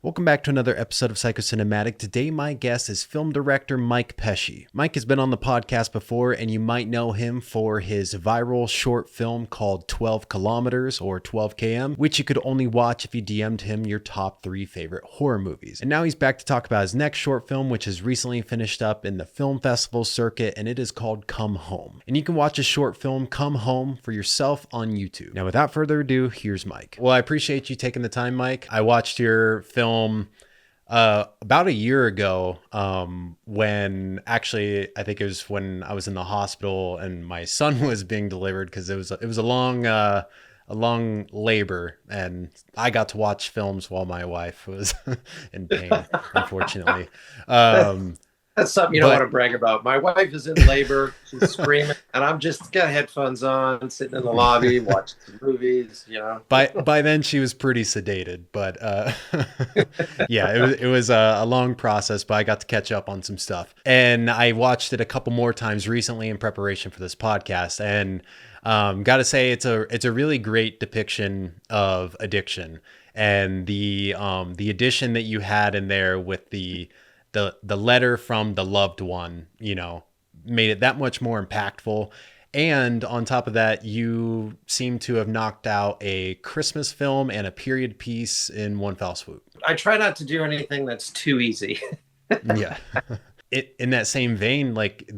Welcome back to another episode of Psychocinematic. Today, my guest is film director Mike Pecci. Mike has been on the podcast before, and you might know him for his viral short film called 12 Kilometers or 12 km, which you could only watch if you DM'd him your top 3 favorite horror movies. And now he's back to talk about his next short film, which has recently finished up in the film festival circuit, and it is called Come Home. And you can watch his short film Come Home for yourself on YouTube. Now, without further ado, here's Mike. Well, I appreciate you taking the time, Mike. I watched your film about a year ago, when actually I think it was when I was in the hospital and my son was being delivered, because it was a long labor, and I got to watch films while my wife was in pain, unfortunately. That's something you don't want to brag about. My wife is in labor. She's screaming, and I'm just got headphones on, sitting in the lobby, watching some movies, you know. By then she was pretty sedated, but yeah, it was a long process, but I got to catch up on some stuff. And I watched it a couple more times recently in preparation for this podcast, and got to say it's a really great depiction of addiction, and the addition that you had in there with the letter from the loved one, you know, made it that much more impactful. And on top of that, you seem to have knocked out a Christmas film and a period piece in one fell swoop. I try not to do anything that's too easy. Yeah. In that same vein, like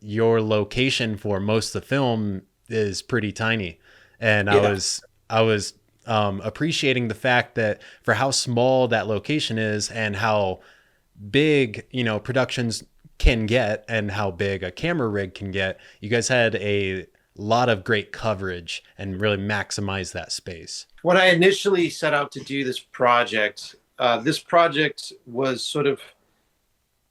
your location for most of the film is pretty tiny. And Yeah. I was appreciating the fact that for how small that location is and how big, you know, productions can get and how big a camera rig can get, you guys had a lot of great coverage and really maximize that space. When I initially set out to do this project was sort of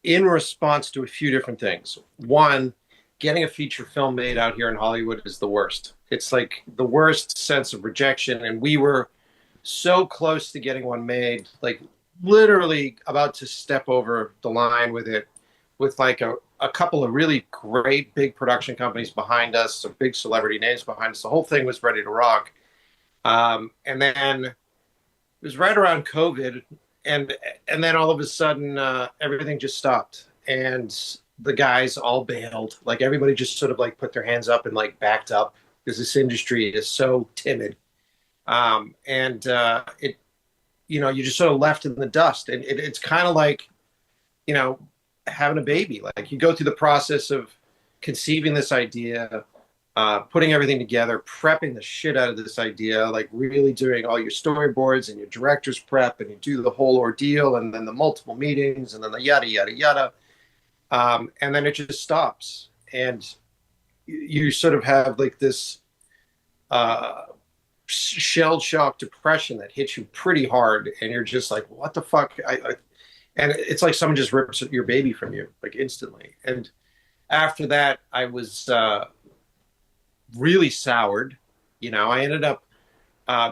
in response to a few different things. One, getting a feature film made out here in Hollywood is the worst. It's like the worst sense of rejection, and we were so close to getting one made, like literally about to step over the line with it, with like a couple of really great big production companies behind us, some big celebrity names behind us. The whole thing was ready to rock. And then it was right around COVID, and then all of a sudden everything just stopped, and the guys all bailed. Like everybody just sort of like put their hands up and like backed up, because this industry is so timid. It, you know, you just sort of left in the dust. And it's kind of like, you know, having a baby. Like you go through the process of conceiving this idea, putting everything together, prepping the shit out of this idea, like really doing all your storyboards and your director's prep, and you do the whole ordeal, and then the multiple meetings, and then the yada, yada, yada. And then it just stops. And you sort of have like this shell shock depression that hits you pretty hard, and you're just like, what the fuck? And it's like someone just rips your baby from you, like instantly. And after that, I was really soured. You know, I ended up,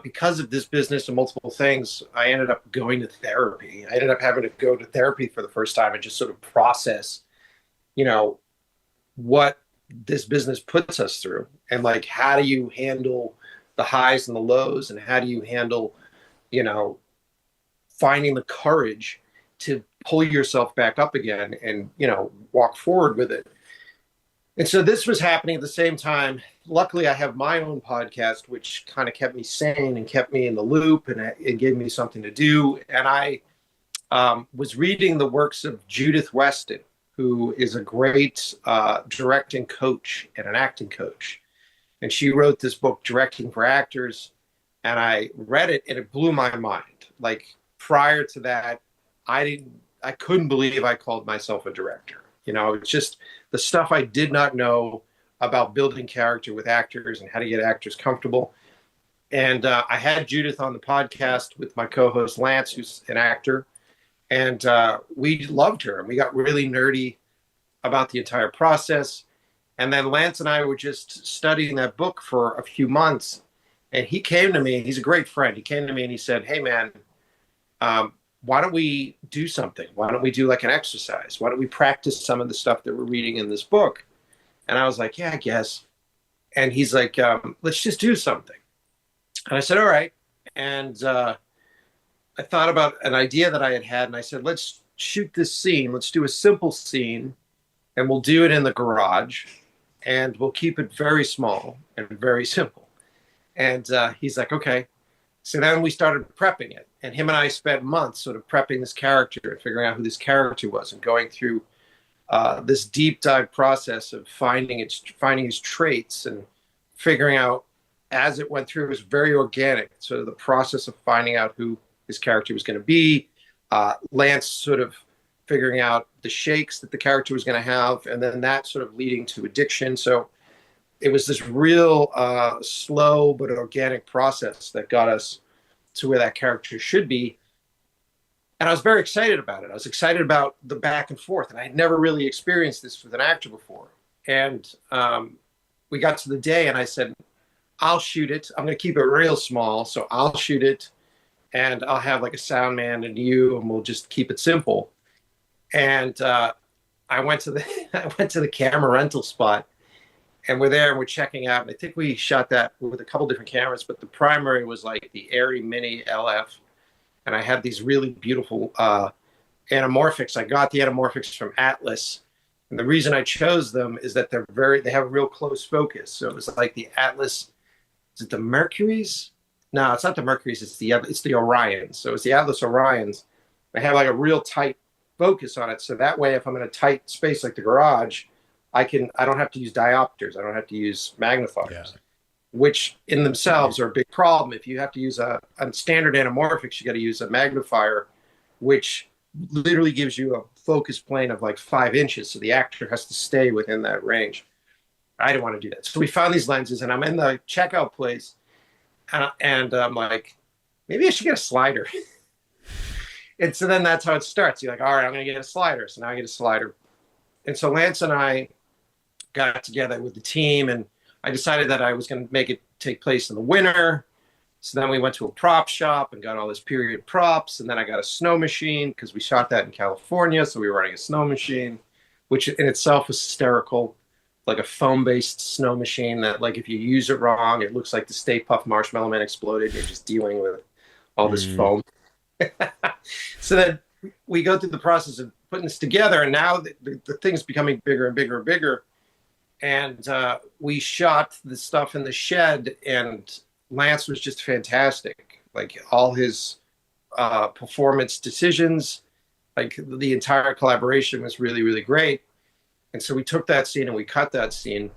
because of this business and multiple things, I ended up going to therapy. I ended up having to go to therapy for the first time and just sort of process, you know, what this business puts us through, and like, how do you handle the highs and the lows, and how do you handle, you know, finding the courage to pull yourself back up again and, you know, walk forward with it. And so this was happening at the same time. Luckily, I have my own podcast, which kind of kept me sane and kept me in the loop, and it gave me something to do. And I was reading the works of Judith Weston, who is a great directing coach and an acting coach. And she wrote this book, Directing for Actors, and I read it, and it blew my mind. Like prior to that, I couldn't believe I called myself a director. You know, it's just the stuff I did not know about building character with actors and how to get actors comfortable. And I had Judith on the podcast with my co-host Lance, who's an actor, and we loved her, and we got really nerdy about the entire process. And then Lance and I were just studying that book for a few months. And he came to me, he's a great friend. He came to me and he said, hey man, why don't we do something? Why don't we do like an exercise? Why don't we practice some of the stuff that we're reading in this book? And I was like, yeah, I guess. And he's like, let's just do something. And I said, all right. And I thought about an idea that I had had, and I said, let's shoot this scene. Let's do a simple scene, and we'll do it in the garage, and we'll keep it very small and very simple. And he's like, okay. So then we started prepping it, and him and I spent months sort of prepping this character and figuring out who this character was, and going through this deep dive process of finding his traits and figuring out as it went through. It was very organic. So the process of finding out who his character was going to be, Lance sort of figuring out the shakes that the character was going to have, and then that sort of leading to addiction. So it was this real slow but organic process that got us to where that character should be. And I was very excited about it. I was excited about the back and forth, and I had never really experienced this with an actor before. And we got to the day, and I said, I'll shoot it. I'm going to keep it real small, so I'll shoot it, and I'll have like a sound man and you, and we'll just keep it simple. And I went to the camera rental spot, and we're there and we're checking out. And I think we shot that with a couple different cameras, but the primary was like the Arri Mini LF. And I had these really beautiful anamorphics. I got the anamorphics from Atlas. And the reason I chose them is that they have a real close focus. So it was like the Atlas, is it the Mercuries? No, it's not the Mercuries, it's the Orions. So it's the Atlas Orions. I have like a real tight focus on it. So that way, if I'm in a tight space like the garage, I don't have to use diopters. I don't have to use magnifiers. Yeah. Which in themselves are a big problem. If you have to use a standard anamorphics, you got to use a magnifier, which literally gives you a focus plane of like 5 inches. So the actor has to stay within that range. I didn't want to do that. So we found these lenses, and I'm in the checkout place, and I'm like, maybe I should get a slider. And so then that's how it starts. You're like, all right, I'm going to get a slider. So now I get a slider. And so Lance and I got together with the team, and I decided that I was going to make it take place in the winter. So then we went to a prop shop and got all this period props. And then I got a snow machine because we shot that in California. So we were running a snow machine, which in itself was hysterical, like a foam-based snow machine that, like, if you use it wrong, it looks like the Stay Puft Marshmallow Man exploded. You're just dealing with all this foam. So then we go through the process of putting this together. And now the thing's becoming bigger and bigger and bigger. And we shot the stuff in the shed, and Lance was just fantastic. Like, all his performance decisions, like the entire collaboration was really, really great. And so we took that scene and we cut that scene.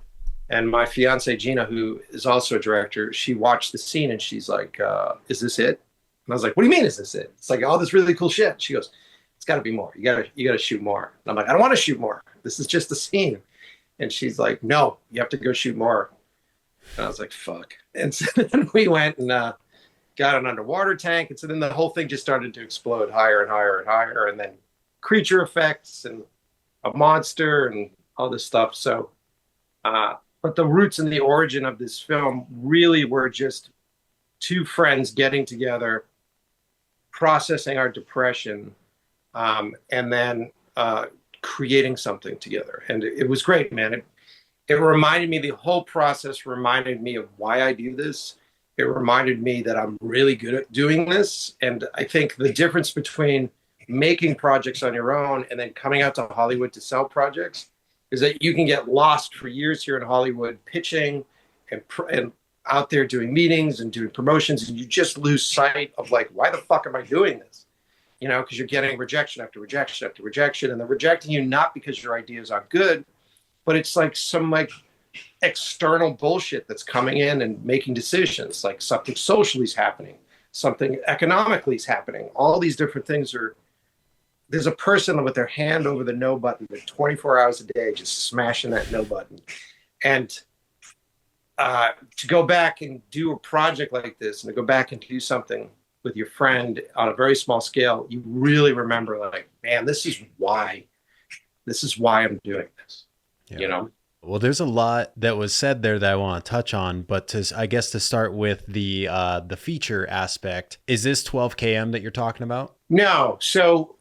And my fiance, Gina, who is also a director, she watched the scene and she's like, is this it? And I was like, what do you mean, is this it? It's like all this really cool shit. She goes, it's got to be more. You got to shoot more. And I'm like, I don't want to shoot more. This is just the scene. And she's like, no, you have to go shoot more. And I was like, fuck. And so then we went and got an underwater tank. And so then the whole thing just started to explode higher and higher and higher. And then creature effects and a monster and all this stuff. So, but the roots and the origin of this film really were just two friends getting together, processing our depression, and then creating something together. And it was great, man. It reminded me, the whole process reminded me of why I do this. It reminded me that I'm really good at doing this. And I think the difference between making projects on your own and then coming out to Hollywood to sell projects is that you can get lost for years here in Hollywood pitching and out there doing meetings and doing promotions, and you just lose sight of, like, why the fuck am I doing this? You know, because you're getting rejection after rejection after rejection, and they're rejecting you not because your ideas aren't good, but it's like some like external bullshit that's coming in and making decisions. Like something socially is happening, something economically is happening. All these different things are. There's a person with their hand over the no button for 24 hours a day, just smashing that no button. And to go back and do a project like this, and to go back and do something with your friend on a very small scale, you really remember, like, man, this is why I'm doing this. Yeah. You know? Well, there's a lot that was said there that I want to touch on, but I guess to start with the feature aspect, is this 12 km that you're talking about? No. So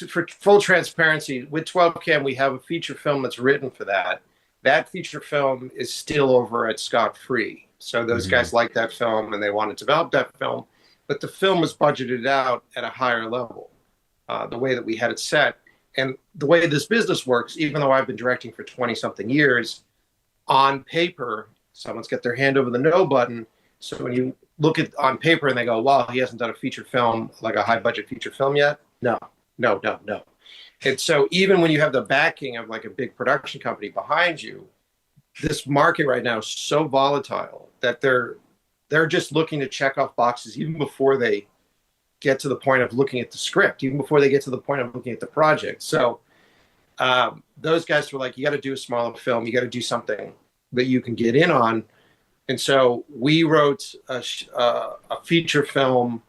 for full transparency, with 12 km, we have a feature film that's written for that. That feature film is still over at Scott Free. So those guys like that film and they want to develop that film. but the film was budgeted out at a higher level, the way that we had it set. And the way this business works, even though I've been directing for 20 something years, on paper, someone's got their hand over the no button. So when you look at on paper and they go, wow, he hasn't done a feature film, like a high budget feature film yet. No, no, no, no. And so even when you have the backing of like a big production company behind you, this market right now is so volatile that they're just looking to check off boxes even before they get to the point of looking at the script, even before they get to the point of looking at the project. So those guys were like, you got to do a smaller film. You got to do something that you can get in on. And so we wrote a feature film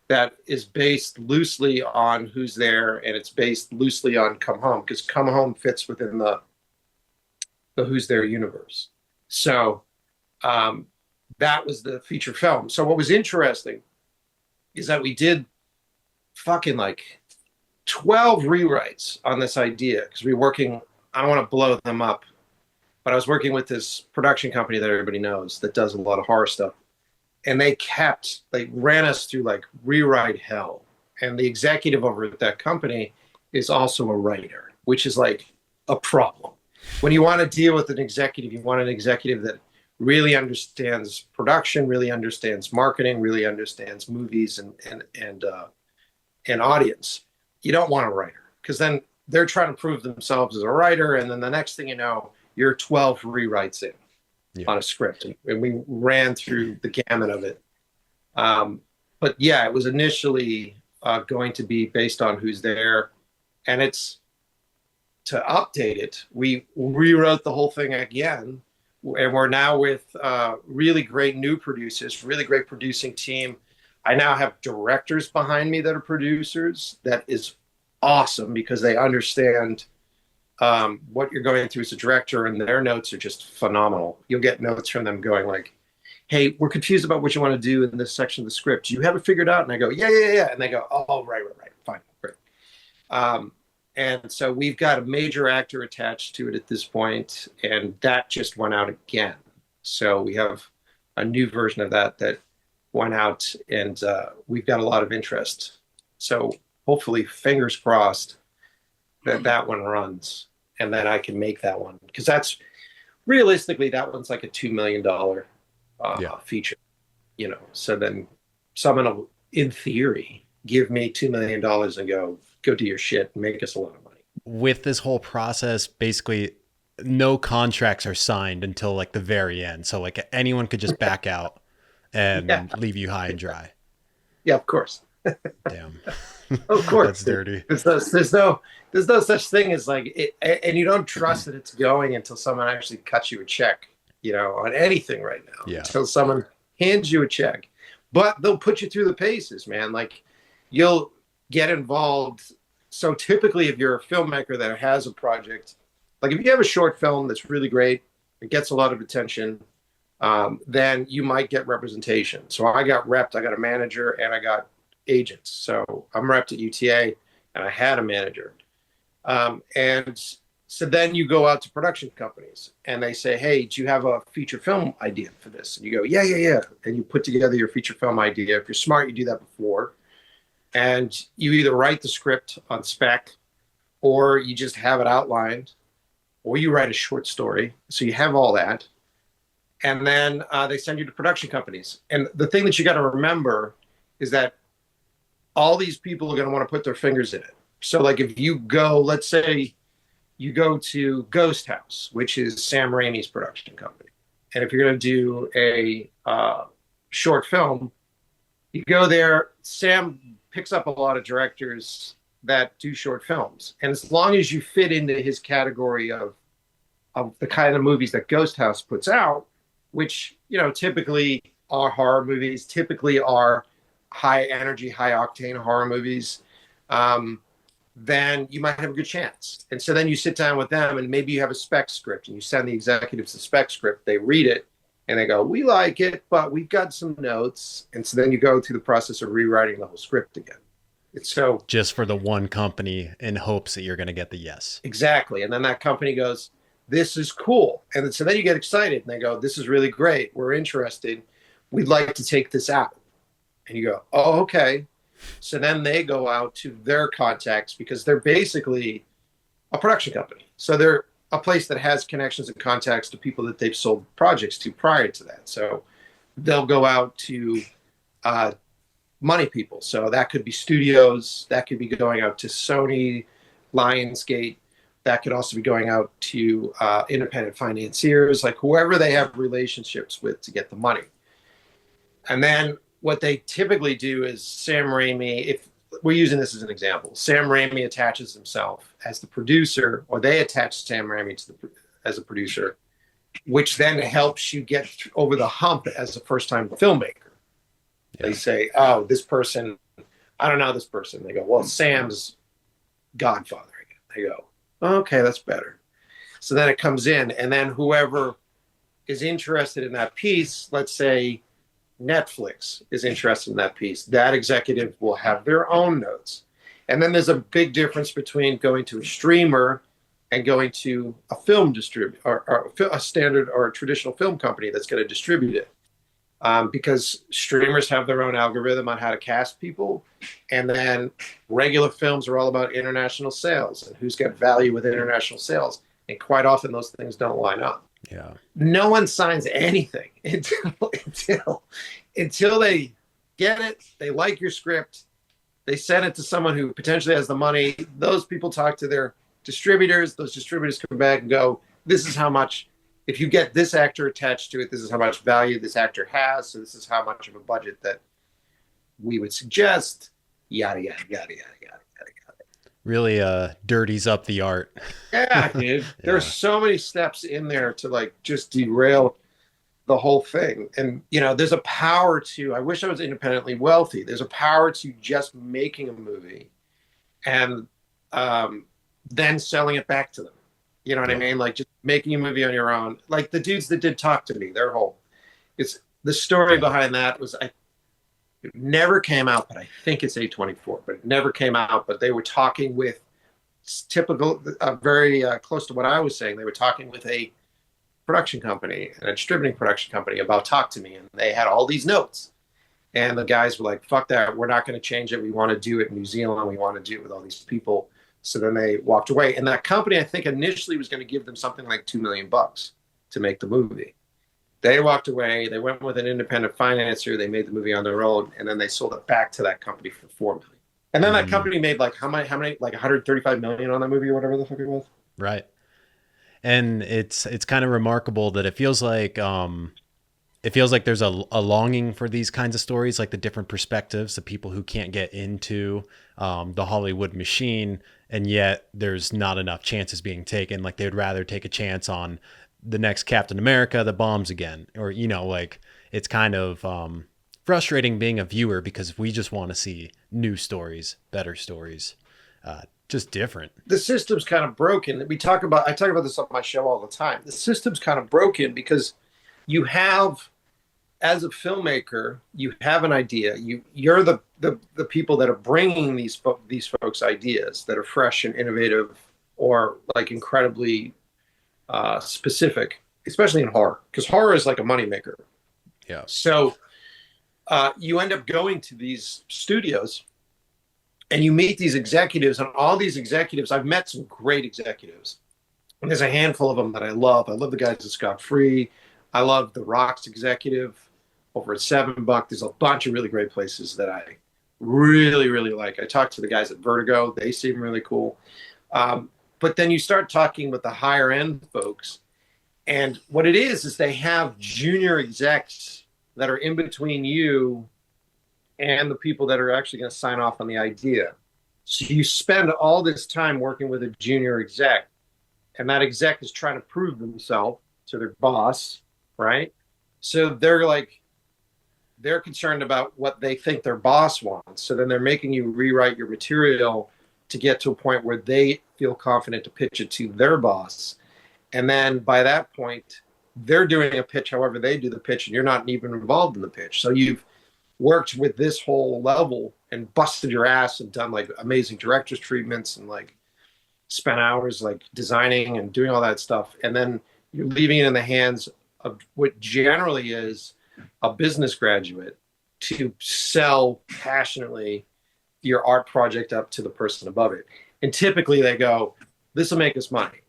that is based loosely on Who's There, and it's based loosely on Come Home, because Come Home fits within the Who's There universe. So that was the feature film. So what was interesting is that we did fucking like 12 rewrites on this idea, because we were working, I don't want to blow them up, but I was working with this production company that everybody knows that does a lot of horror stuff. And they ran us through like rewrite hell. And the executive over at that company is also a writer, which is like a problem. When you want to deal with an executive, you want an executive that really understands production, really understands marketing, really understands movies and audience. You don't want a writer, because then they're trying to prove themselves as a writer, and then the next thing you know, you're 12 rewrites in on a script, and we ran through the gamut of it. But yeah, it was initially going to be based on Who's There, and it's to update it. We rewrote the whole thing again, and we're now with really great new producers, really great producing team. I now have directors behind me that are producers. That is awesome, because they understand what you're going through as a director, and their notes are just phenomenal. You'll get notes from them going like, hey, we're confused about what you want to do in this section of the script. Do you have it figured out? And I go, yeah. And they go, oh, right. Fine, great. And so we've got a major actor attached to it at this point, and that just went out again. So we have a new version of that went out, and we've got a lot of interest. So hopefully, fingers crossed, that one runs, and then I can make that one, because that's realistically, that one's like a $2 million feature, so then someone will, in theory, give me $2 million and go do your shit and make us a lot of money. With this whole process, basically no contracts are signed until like the very end, so like anyone could just back out and leave you high and dry. Yeah, of course. Damn. Of course. That's dirty. There's no such thing as like it, and you don't trust that it's going until someone actually cuts you a check, on anything right now. Yeah. Until someone hands you a check. But they'll put you through the paces, man. Like, you'll get involved. So typically, if you're a filmmaker that has a project, like if you have a short film that's really great, it gets a lot of attention, then you might get representation. So I got repped. I got a manager and I got agents. So I'm repped at UTA, and I had a manager. And so then you go out to production companies and they say, hey, do you have a feature film idea for this? And you go, yeah. And you put together your feature film idea. If you're smart, you do that before. And you either write the script on spec, or you just have it outlined, or you write a short story. So you have all that. And then they send you to production companies. And the thing that you got to remember is that all these people are going to want to put their fingers in it. So like if you go, let's say you go to Ghost House, which is Sam Raimi's production company. And if you're going to do a short film, you go there. Sam picks up a lot of directors that do short films. And as long as you fit into his category of the kind of movies that Ghost House puts out, which, typically are horror movies, typically are high energy, high octane horror movies, then you might have a good chance. And so then you sit down with them, and maybe you have a spec script, and you send the executives the spec script. They read it and they go, we like it, but we've got some notes. And so then you go through the process of rewriting the whole script again. It's so just for the one company in hopes that you're going to get the yes. Exactly. And then that company goes, this is cool. And so then you get excited and they go, this is really great. We're interested. We'd like to take this out. And you go, oh, okay. So then they go out to their contacts because they're basically a production company. So they're a place that has connections and contacts to people that they've sold projects to prior to that. So they'll go out to uh, money people. So that could be studios, that could be going out to Sony, Lionsgate, that could also be going out to independent financiers, like whoever they have relationships with to get the money. And then what they typically do is Sam Raimi, if we're using this as an example, Sam Raimi attaches himself as the producer, or they attach Sam Raimi to as a producer, which then helps you get over the hump as a first-time filmmaker. Yeah. They say, oh, this person, I don't know this person. They go, well, Sam's Godfather. They go, okay, that's better. So then it comes in, and then whoever is interested in that piece, let's say Netflix is interested in that piece, that executive will have their own notes. And then there's a big difference between going to a streamer and going to a film distributor, or a standard or a traditional film company that's going to distribute it. Because streamers have their own algorithm on how to cast people. And then regular films are all about international sales and who's got value with international sales. And quite often those things don't line up. Yeah. No one signs anything until they get it, they like your script, they send it to someone who potentially has the money. Those people talk to their distributors. Those distributors come back and go, this is how much, if you get this actor attached to it, this is how much value this actor has. So this is how much of a budget that we would suggest, yada, yada, yada, yada, yada, yada, yada. Really dirties up the art. Yeah, dude. There's so many steps in there to like just derail the whole thing. And, you know, there's a power to, I wish I was independently wealthy. There's a power to just making a movie and then selling it back to them. You know what I mean? Like just making a movie on your own. Like the dudes that did Talk to Me, their whole, it's the story behind that was, it never came out, but I think it's A24, but it never came out. But they were talking with typical, very close to what I was saying. They were talking with a production company and a distributing production company about Talk to Me. And they had all these notes. And the guys were like, fuck that. We're not going to change it. We want to do it in New Zealand. We want to do it with all these people. So then they walked away. And that company, I think, initially was going to give them something like $2 million to make the movie. They walked away. They went with an independent financier. They made the movie on their own. And then they sold it back to that company for $4 million. And then that company made like how many, like 135 million on that movie or whatever the fuck it was. Right. And it's kind of remarkable that it feels like there's a longing for these kinds of stories, like the different perspectives of people who can't get into the Hollywood machine, and yet there's not enough chances being taken. Like they would rather take a chance on the next Captain America that bombs again, or like it's kind of frustrating being a viewer because we just want to see new stories, better stories. Just different. The system's kind of broken. I talk about this on my show all the time. The system's kind of broken because you have, as a filmmaker, you have an idea. You're the people that are bringing these folks ideas that are fresh and innovative or like incredibly specific, especially in horror, because horror is like a moneymaker. Yeah. So you end up going to these studios and you meet these executives, and all these executives, I've met some great executives. And there's a handful of them that I love. I love the guys at Scott Free. I love the Rock's executive over at Seven Buck. There's a bunch of really great places that I really, really like. I talked to the guys at Vertigo. They seem really cool. But then you start talking with the higher end folks. And what it is they have junior execs that are in between you and the people that are actually going to sign off on the idea. So you spend all this time working with a junior exec, and that exec is trying to prove themselves to their boss, right? So they're concerned about what they think their boss wants. So then they're making you rewrite your material to get to a point where they feel confident to pitch it to their boss. And then by that point, they're doing a pitch however they do the pitch, and you're not even involved in the pitch. So you've worked with this whole level and busted your ass and done like amazing director's treatments and like spent hours like designing and doing all that stuff. And then you're leaving it in the hands of what generally is a business graduate to sell passionately your art project up to the person above it. And typically they go, this will make us money.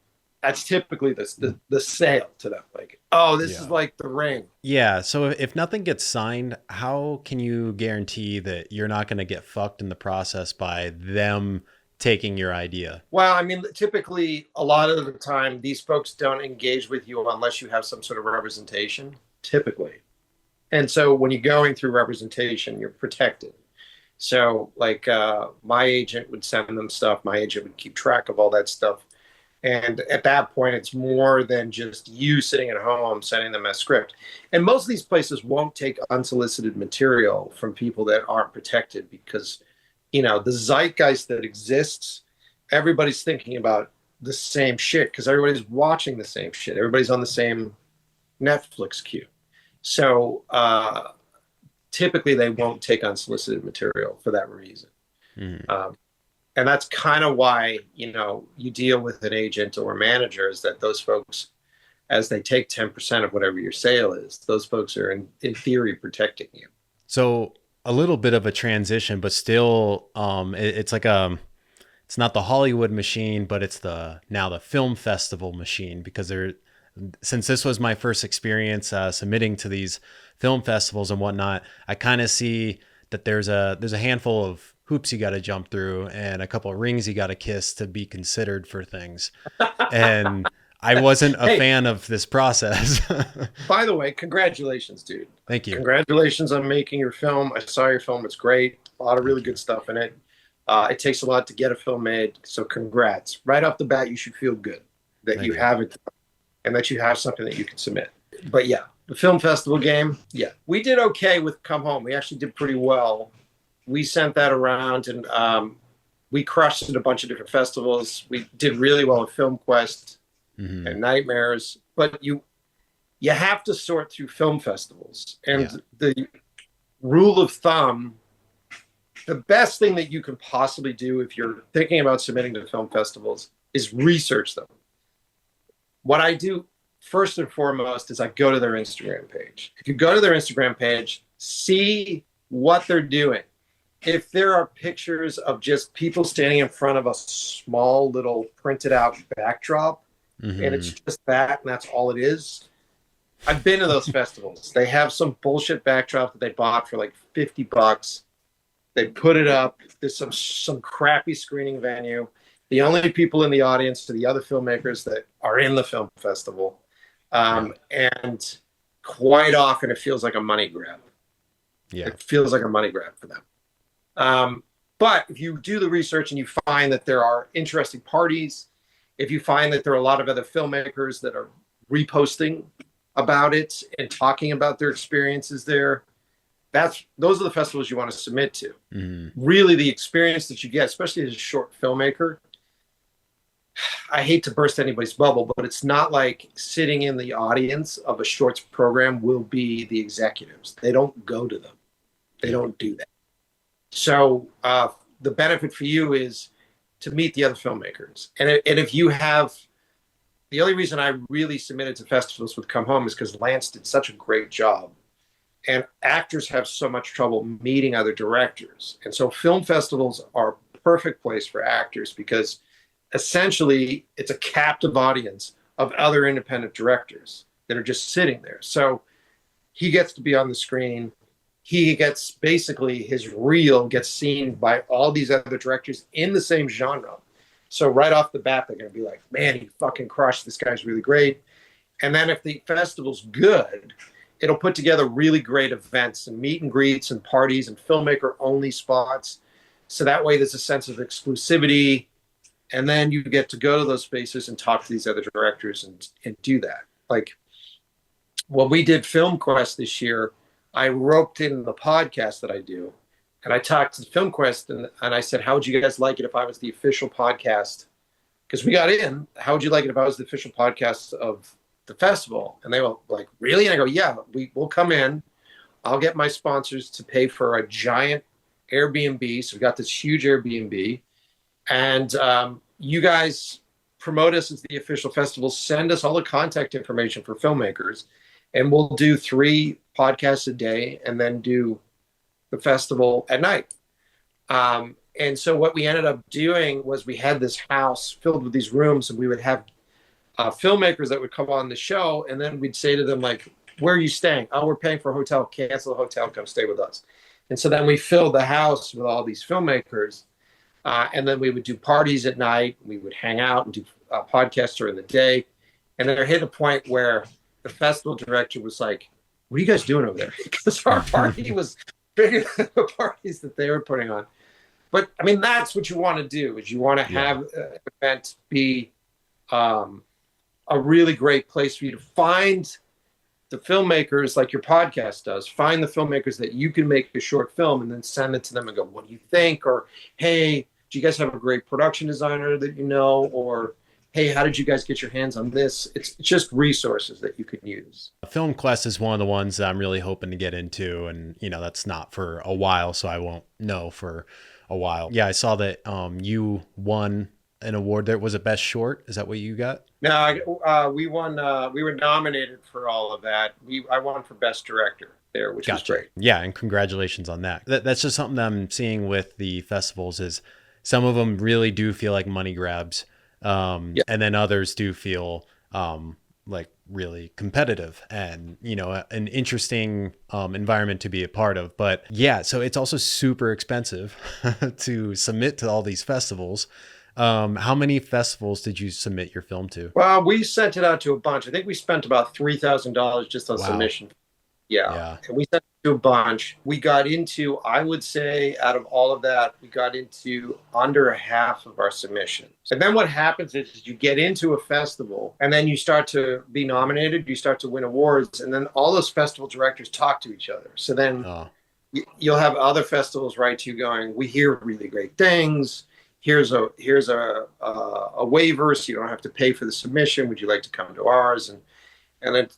That's typically the sale to them. Like, oh, this is Yeah. like The Ring. Yeah. So if nothing gets signed, how can you guarantee that you're not going to get fucked in the process by them taking your idea? Well, I mean, typically a lot of the time, these folks don't engage with you unless you have some sort of representation, typically. And so when you're going through representation, you're protected. So, like, my agent would send them stuff. My agent would keep track of all that stuff. And at that point, it's more than just you sitting at home sending them a script. And most of these places won't take unsolicited material from people that aren't protected because, the zeitgeist that exists, everybody's thinking about the same shit because everybody's watching the same shit. Everybody's on the same Netflix queue. So typically they won't take unsolicited material for that reason. Mm-hmm. And that's kind of why, you deal with an agent or a manager is that those folks, as they take 10% of whatever your sale is, those folks are in theory protecting you. So a little bit of a transition, but still, it's like it's not the Hollywood machine, but it's now the film festival machine because since this was my first experience submitting to these film festivals and whatnot, I kind of see that there's a handful of hoops you got to jump through and a couple of rings you got to kiss to be considered for things. And I wasn't a Hey, fan of this process. by the way, congratulations, dude. Thank you. Congratulations on making your film. I saw your film. It's great. A lot of really good stuff in it. It takes a lot to get a film made. So congrats. Right off the bat, you should feel good that Thank you you. have it and that you have something that you can submit. But yeah, the film festival game, yeah. We did okay with Come Home. We actually did pretty well. We sent that around and we crushed it at a bunch of different festivals. We did really well at Film Quest and Nightmares. But you have to sort through film festivals. And the rule of thumb, the best thing that you can possibly do if you're thinking about submitting to film festivals is research them. What I do first and foremost is I go to their Instagram page. If you go to their Instagram page, see what they're doing. If there are pictures of just people standing in front of a small little printed out backdrop and it's just that and that's all it is, I've been to those festivals. They have some bullshit backdrop that they bought for like $50. They put it up. There's some crappy screening venue. The only people in the audience are the other filmmakers that are in the film festival. And quite often it feels like a money grab. Yeah. It feels like a money grab for them. But if you do the research and you find that there are interesting parties, if you find that there are a lot of other filmmakers that are reposting about it and talking about their experiences there, those are the festivals you want to submit to. Really, the experience that you get, especially as a short filmmaker, I hate to burst anybody's bubble, but it's not like sitting in the audience of a shorts program will be the executives. They don't go to them. They don't do that. So the benefit for you is to meet the other filmmakers. And if you have, the only reason I really submitted to festivals with Come Home is because Lance did such a great job. And actors have so much trouble meeting other directors. And so film festivals are a perfect place for actors because essentially it's a captive audience of other independent directors that are just sitting there. So he gets to be on the screen. He gets basically his reel gets seen by all these other directors in the same genre. So right off the bat, they're going to be like, man, he fucking crushed. This guy's really great. And then if the festival's good, it'll put together really great events and meet and greets and parties and filmmaker only spots. So that way there's a sense of exclusivity. And then you get to go to those spaces and talk to these other directors and do that. Like when we did Film Quest this year, I roped in the podcast that I do. And I talked to Film Quest and I said, how would you guys like it if I was the official podcast? Because we got in. How would you like it if I was the official podcast of the festival? And they were like, really? And I go, yeah, we'll come in. I'll get my sponsors to pay for a giant Airbnb. So we got this huge Airbnb. And you guys promote us as the official festival. Send us all the contact information for filmmakers. And we'll do 3 podcasts a day and then do the festival at night. And so what we ended up doing was we had this house filled with these rooms, and we would have filmmakers that would come on the show, and then we'd say to them, like, where are you staying? Oh, we're paying for a hotel. Cancel the hotel. Come stay with us. And so then we filled the house with all these filmmakers. And then we would do parties at night. We would hang out and do podcasts during the day. And there hit a point where the festival director was like, what are you guys doing over there? Because our party was bigger than the parties that they were putting on. But I mean, that's what you want to do, is you want to have an event be a really great place for you to find the filmmakers, like your podcast does. Find the filmmakers that you can make a short film and then send it to them and go, what do you think? Or, hey, do you guys have a great production designer that you know? Or, hey, how did you guys get your hands on this? It's just resources that you could use. Film Quest is one of the ones that I'm really hoping to get into. And, that's not for a while, so I won't know for a while. Yeah, I saw that you won an award there. Was it Best Short? Is that what you got? No, we won. We were nominated for all of that. I won for Best Director there, which was great. Yeah, and congratulations on that. That's just something that I'm seeing with the festivals is some of them really do feel like money grabs, and then others do feel like really competitive and an interesting environment to be a part of. But yeah, so it's also super expensive to submit to all these festivals. How many festivals did you submit your film to? Well, we sent it out to a bunch. I think we spent about $3,000 just on submission. Yeah. And we sent it to a bunch. We got into, I would say, out of all of that, we got into under half of our submissions. And then what happens is you get into a festival and then you start to be nominated, you start to win awards, and then all those festival directors talk to each other. So then you'll have other festivals write to you going, we hear really great things. Here's a waiver, so you don't have to pay for the submission. Would you like to come to ours? And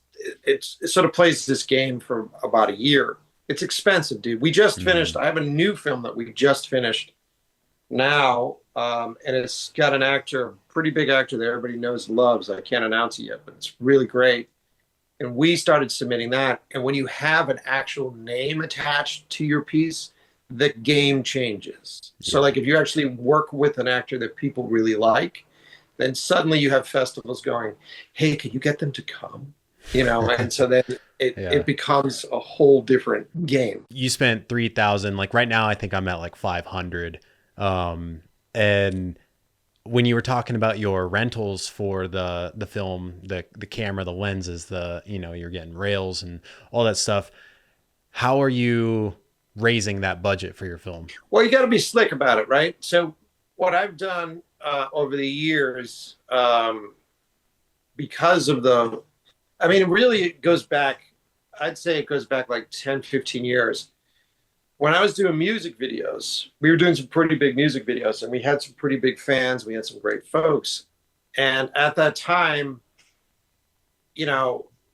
it sort of plays this game for about a year. It's expensive, dude. We just finished. I have a new film that we just finished now, and it's got an actor, pretty big actor that everybody knows and loves. I can't announce it yet, but it's really great. And we started submitting that. And when you have an actual name attached to your piece, the game changes. So like if you actually work with an actor that people really like, then suddenly you have festivals going, hey, can you get them to come? And so then it becomes a whole different game. You spent 3,000, like right now I think I'm at like 500. And when you were talking about your rentals for the film, the camera, the lenses, you're getting rails and all that stuff, how are you raising that budget for your film? Well, you got to be slick about it, right? So what I've done over the years, because of really it goes back, I'd say it goes back like 10, 15 years. When I was doing music videos, we were doing some pretty big music videos and we had some pretty big fans. We had some great folks. And at that time,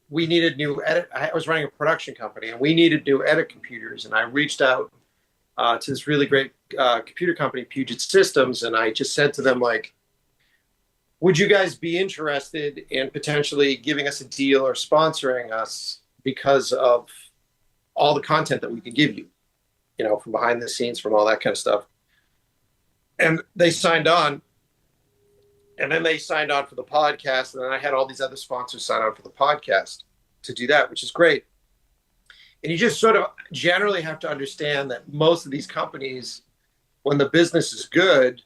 we needed new edit. I was running a production company and we needed new edit computers. And I reached out to this really great computer company, Puget Systems. And I just said to them, like, would you guys be interested in potentially giving us a deal or sponsoring us because of all the content that we could give you, from behind the scenes, from all that kind of stuff. And they signed on. And then they signed on for the podcast. And then I had all these other sponsors sign on for the podcast to do that, which is great. And you just sort of generally have to understand that most of these companies, when the business is good,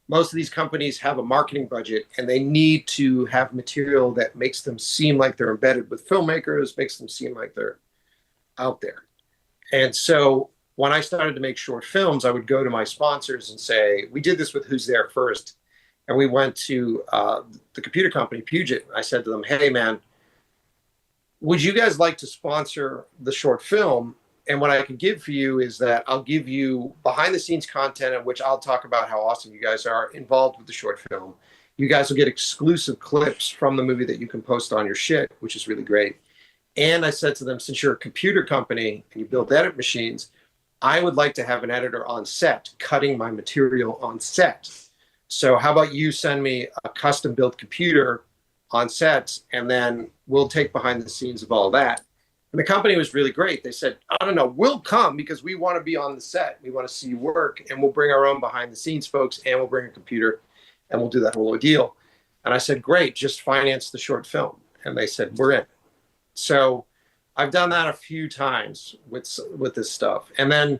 most of these companies have a marketing budget and they need to have material that makes them seem like they're embedded with filmmakers, makes them seem like they're out there. And so when I started to make short films, I would go to my sponsors and say, we did this with Who's There First. And we went to the computer company, Puget. I said to them, hey, man, would you guys like to sponsor the short film? And what I can give for you is that I'll give you behind the scenes content in which I'll talk about how awesome you guys are involved with the short film. You guys will get exclusive clips from the movie that you can post on your shit, which is really great. And I said to them, since you're a computer company and you build edit machines, I would like to have an editor on set cutting my material on set. So how about you send me a custom built computer on set and then we'll take behind the scenes of all that. And the company was really great. They said, I don't know, we'll come because we want to be on the set. We want to see you work, and we'll bring our own behind the scenes folks, and we'll bring a computer, and we'll do that whole deal. And I said, great, just finance the short film. And they said, we're in. So I've done that a few times with this stuff. And then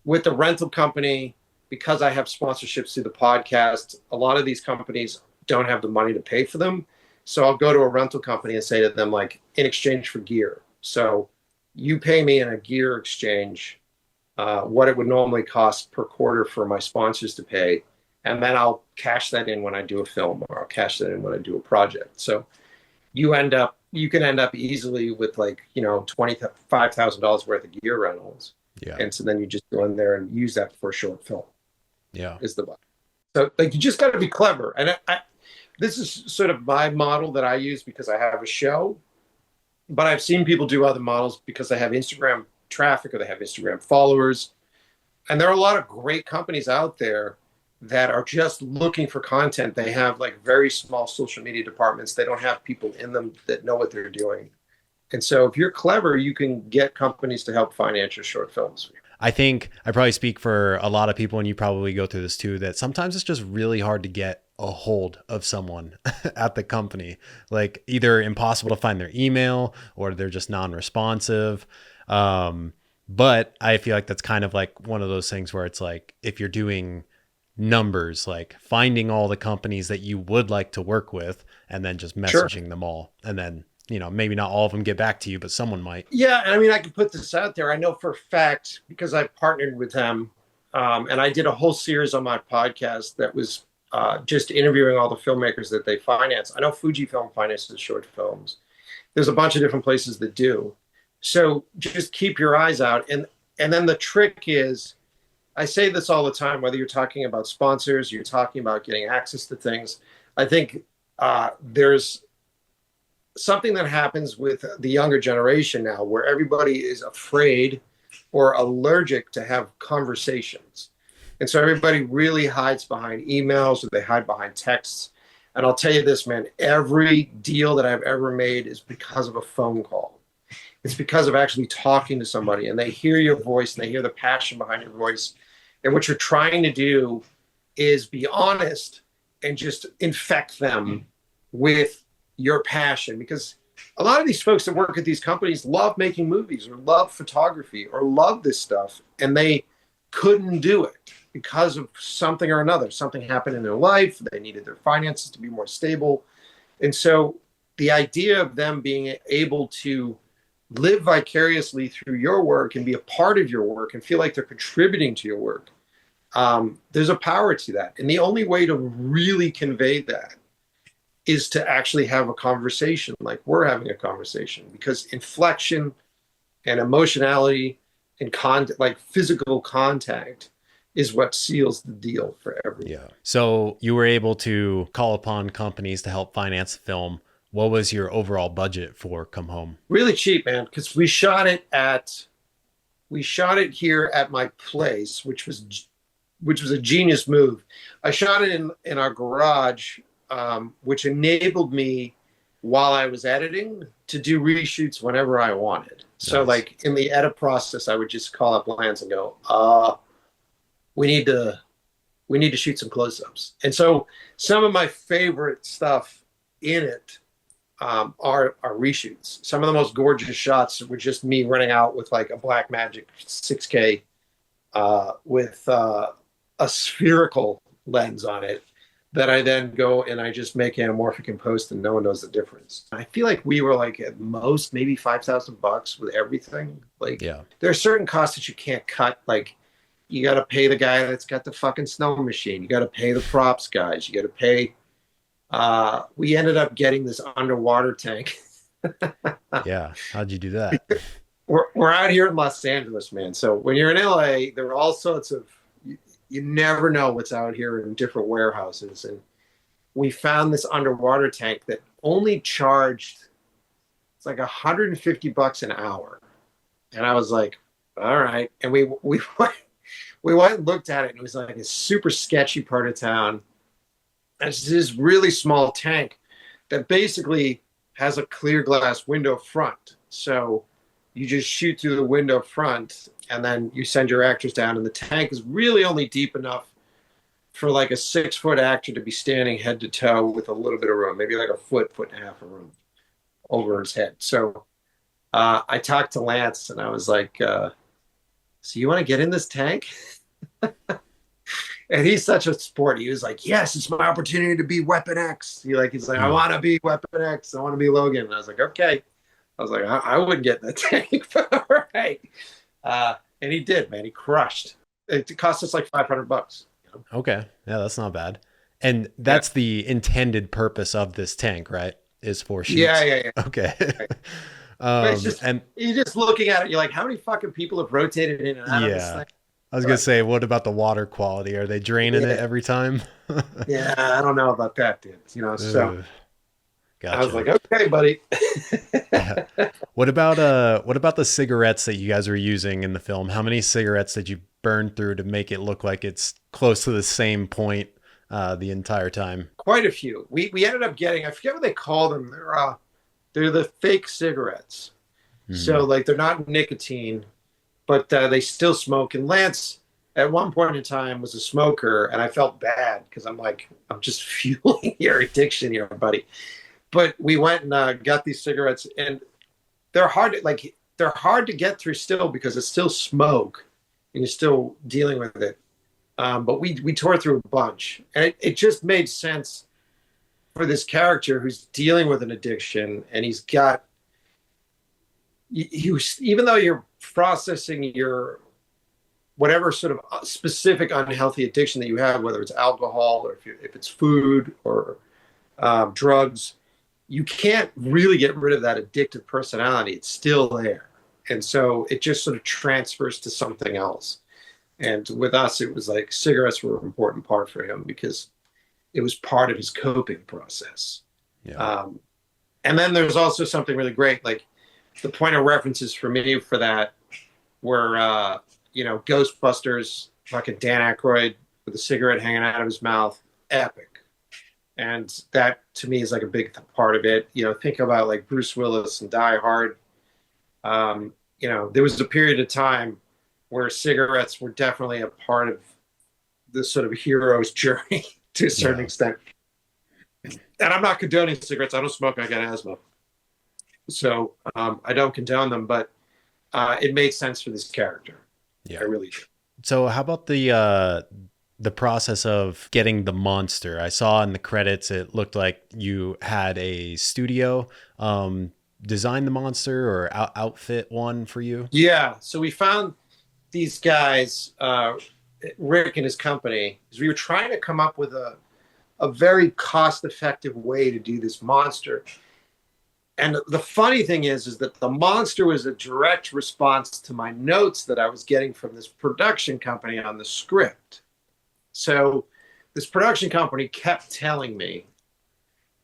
with the rental company, because I have sponsorships through the podcast, a lot of these companies don't have the money to pay for them. So I'll go to a rental company and say to them, like, in exchange for gear. So you pay me in a gear exchange what it would normally cost per quarter for my sponsors to pay. And then I'll cash that in when I do a film, or I'll cash that in when I do a project. So you can end up easily with, like, $25,000 worth of gear rentals. Yeah. And so then you just go in there and use that for a short film. Yeah. Is the budget. So, like, you just got to be clever. And this is sort of my model that I use because I have a show, but I've seen people do other models because they have Instagram traffic or they have Instagram followers. And there are a lot of great companies out there that are just looking for content. They have, like, very small social media departments. They don't have people in them that know what they're doing. And so if you're clever, you can get companies to help finance your short films. I think I probably speak for a lot of people, and you probably go through this too, that sometimes it's just really hard to get a hold of someone at the company. Like, either impossible to find their email or they're just non-responsive. But I feel like that's kind of like one of those things where it's like, if you're doing numbers, like finding all the companies that you would like to work with and then just messaging them all, and then, maybe not all of them get back to you, but someone might. Yeah. And I mean, I could put this out there. I know for a fact, because I partnered with them, and I did a whole series on my podcast that was just interviewing all the filmmakers that they finance. I know Fujifilm finances short films. There's a bunch of different places that do. So just keep your eyes out. And then the trick is, I say this all the time, whether you're talking about sponsors, you're talking about getting access to things. I think there's something that happens with the younger generation now where everybody is afraid or allergic to have conversations. And so everybody really hides behind emails, or they hide behind texts. And I'll tell you this, man, every deal that I've ever made is because of a phone call. It's because of actually talking to somebody, and they hear your voice and they hear the passion behind your voice. And what you're trying to do is be honest and just infect them with your passion, because a lot of these folks that work at these companies love making movies or love photography or love this stuff, and they couldn't do it because of something or another. Something happened in their life. They needed their finances to be more stable. And so the idea of them being able to live vicariously through your work and be a part of your work and feel like they're contributing to your work, there's a power to that. And the only way to really convey that is to actually have a conversation like we're having a conversation, because inflection and emotionality and like physical contact is what seals the deal for everyone. Yeah. So you were able to call upon companies to help finance the film. What was your overall budget for Come Home? Really cheap, man, because we shot it here at my place, which was a genius move. I shot it in our garage, which enabled me, while I was editing, to do reshoots whenever I wanted. So, Nice. like, in the edit process, I would just call up Lance and go, we need to shoot some close-ups. And so some of my favorite stuff in it are reshoots. Some of the most gorgeous shots were just me running out with, like, a Blackmagic 6K with a spherical lens on it that I then go and I just make anamorphic in post, and no one knows the difference. I feel like we were, like, at most maybe $5,000 with everything. Like, Yeah. there are certain costs that you can't cut. Like, you got to pay the guy that's got the fucking snow machine. You got to pay the props guys. You got to pay. We ended up getting this underwater tank. Yeah. How'd you do that? We're out here in Los Angeles, man. So when you're in LA, there are all sorts of, you never know what's out here in different warehouses. And we found this underwater tank that only charged, it's like $150 an hour. And I was like, all right. And we went and looked at it, and it was like a super sketchy part of town. And it's this really small tank that basically has a clear glass window front. So you just shoot through the window front, and then you send your actors down, and the tank is really only deep enough for like a 6 foot actor to be standing head to toe with a little bit of room, maybe like a foot and a half of room over his head. So I talked to Lance and I was like, so you want to get in this tank? And he's such a sport. He was like, yes, it's my opportunity to be Weapon X. He's like, I want to be Weapon X. I want to be Logan. And I was like, okay. I was like, I wouldn't get in the tank, but all right. And he did, man. He crushed. It cost us like $500. Okay. Yeah, that's not bad. And that's the intended purpose of this tank, right? Is for shoots. Yeah. Okay. Right. It's just, and you're just looking at it, you're like, how many fucking people have rotated in and out of this thing? I was gonna say, what about the water quality? Are they draining it every time? Yeah, I don't know about that, dude. So gotcha. I was like, okay, buddy. Yeah. What about the cigarettes that you guys were using in the film? How many cigarettes did you burn through to make it look like it's close to the same point the entire time? Quite a few. We ended up getting, I forget what they call them. They're the fake cigarettes. So like they're not nicotine, but they still smoke. And Lance, at one point in time, was a smoker, and I felt bad because I'm like, I'm just fueling your addiction here, buddy. But we went and got these cigarettes, and they're hard to get through still because it's still smoke, and you're still dealing with it. But we tore through a bunch, and it just made sense for this character who's dealing with an addiction, and he's got. Even though you're processing your whatever sort of specific unhealthy addiction that you have, whether it's alcohol or if it's food or drugs, you can't really get rid of that addictive personality. It's still there. And so it just sort of transfers to something else. And with us, it was like cigarettes were an important part for him because it was part of his coping process. Yeah. And then there's also something really great, like the point of references for me for that were, Ghostbusters, fucking Dan Aykroyd with a cigarette hanging out of his mouth, epic. And that to me is like a big part of it. Think about like Bruce Willis and Die Hard. There was a period of time where cigarettes were definitely a part of this sort of hero's journey to a certain extent. And I'm not condoning cigarettes. I don't smoke. I got asthma. So I don't condone them, but it made sense for this character. Yeah, I really did. So how about the process of getting the monster? I saw in the credits it looked like you had a studio design the monster or outfit one for you. Yeah, so we found these guys, Rick and his company, because we were trying to come up with a very cost-effective way to do this monster. And the funny thing is that the monster was a direct response to my notes that I was getting from this production company on the script. So this production company kept telling me,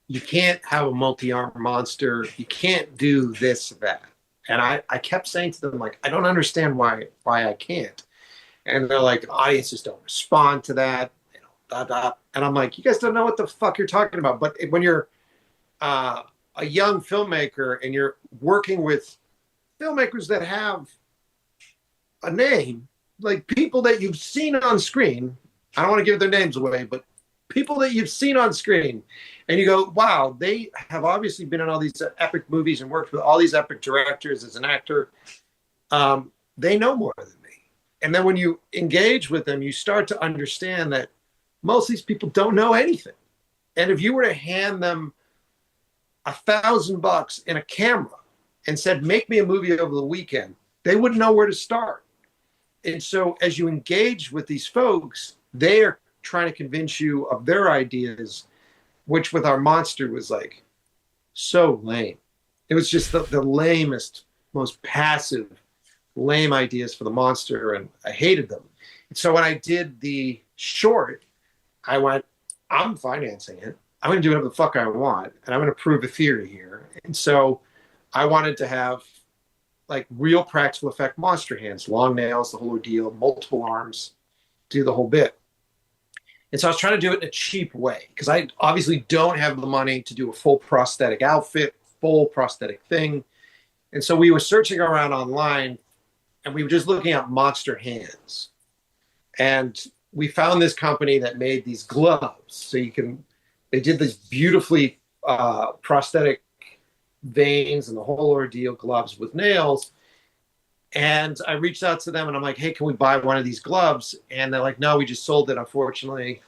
you can't have a multi-armed monster. You can't do this, that. And I kept saying to them, like, I don't understand why I can't. And they're like, audiences don't respond to that. And I'm like, you guys don't know what the fuck you're talking about. But when you're a young filmmaker and you're working with filmmakers that have a name, like people that you've seen on screen, I don't want to give their names away, but people that you've seen on screen, and you go, wow, they have obviously been in all these epic movies and worked with all these epic directors as an actor. They know more than me. And then when you engage with them, you start to understand that most of these people don't know anything. And if you were to hand them $1,000 in a camera and said, make me a movie over the weekend, they wouldn't know where to start. And so as you engage with these folks, they are trying to convince you of their ideas, which with our monster was like so lame. It was just the lamest, most passive, lame ideas for the monster, and I hated them. And so when I did the short, I went, I'm financing it. I'm going to do whatever the fuck I want, and I'm going to prove a theory here. And so I wanted to have like real practical effect monster hands, long nails, the whole ordeal, multiple arms, do the whole bit. And so I was trying to do it in a cheap way because I obviously don't have the money to do a full prosthetic outfit, full prosthetic thing. And so we were searching around online, and we were just looking at monster hands. And we found this company that made these gloves. So they did these beautifully prosthetic veins and the whole ordeal, gloves with nails. And I reached out to them and I'm like, hey, can we buy one of these gloves? And they're like, no, we just sold it. Unfortunately,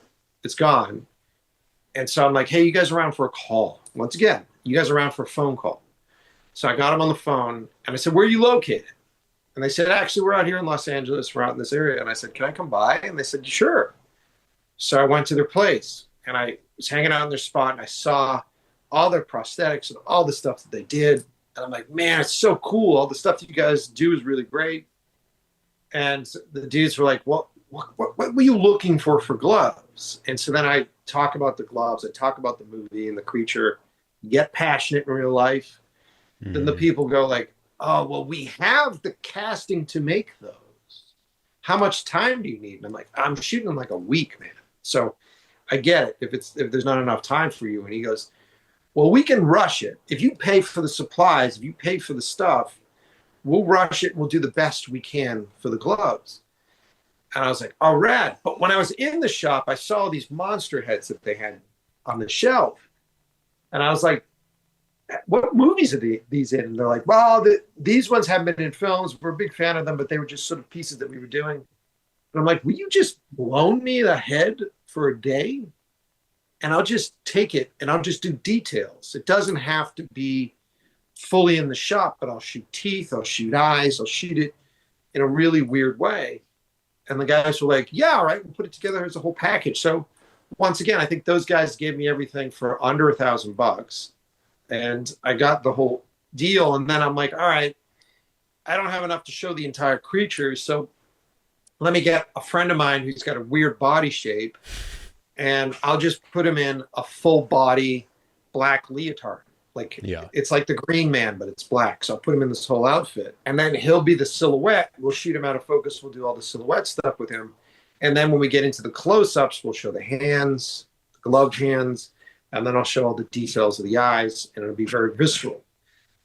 it's gone. And so I'm like, hey, you guys around for a call? Once again, you guys around for a phone call? So I got them on the phone and I said, where are you located? And they said, actually, we're out here in Los Angeles. We're out in this area. And I said, can I come by? And they said, sure. So I went to their place and I was hanging out in their spot and I saw all their prosthetics and all the stuff that they did. And I'm like, man, it's so cool. All the stuff that you guys do is really great. And the dudes were like, what were you looking for gloves? And so then I talk about the gloves. I talk about the movie and the creature, get passionate in real life. Then the people go like, oh, well, we have the casting to make those. How much time do you need? And I'm like, I'm shooting in like a week, man. So I get it if there's not enough time for you. And he goes, well, we can rush it. If you pay for the supplies, if you pay for the stuff, we'll rush it and we'll do the best we can for the gloves. And I was like, oh, rad. But when I was in the shop, I saw these monster heads that they had on the shelf. And I was like, what movies are these in? And they're like, well, these ones haven't been in films. We're a big fan of them, but they were just sort of pieces that we were doing. And I'm like, will you just loan me the head for a day? And I'll just take it and I'll just do details. It doesn't have to be fully in the shot, but I'll shoot teeth, I'll shoot eyes, I'll shoot it in a really weird way. And the guys were like, yeah, all right, we'll put it together as a whole package. So once again, I think those guys gave me everything for under $1,000. And I got the whole deal. And then I'm like, all right, I don't have enough to show the entire creature. So let me get a friend of mine who's got a weird body shape. And I'll just put him in a full body black leotard. Like, it's like the Green Man, but it's black. So I'll put him in this whole outfit. And then he'll be the silhouette. We'll shoot him out of focus. We'll do all the silhouette stuff with him. And then when we get into the close-ups, we'll show the hands, the gloved hands, and then I'll show all the details of the eyes, and it'll be very visceral.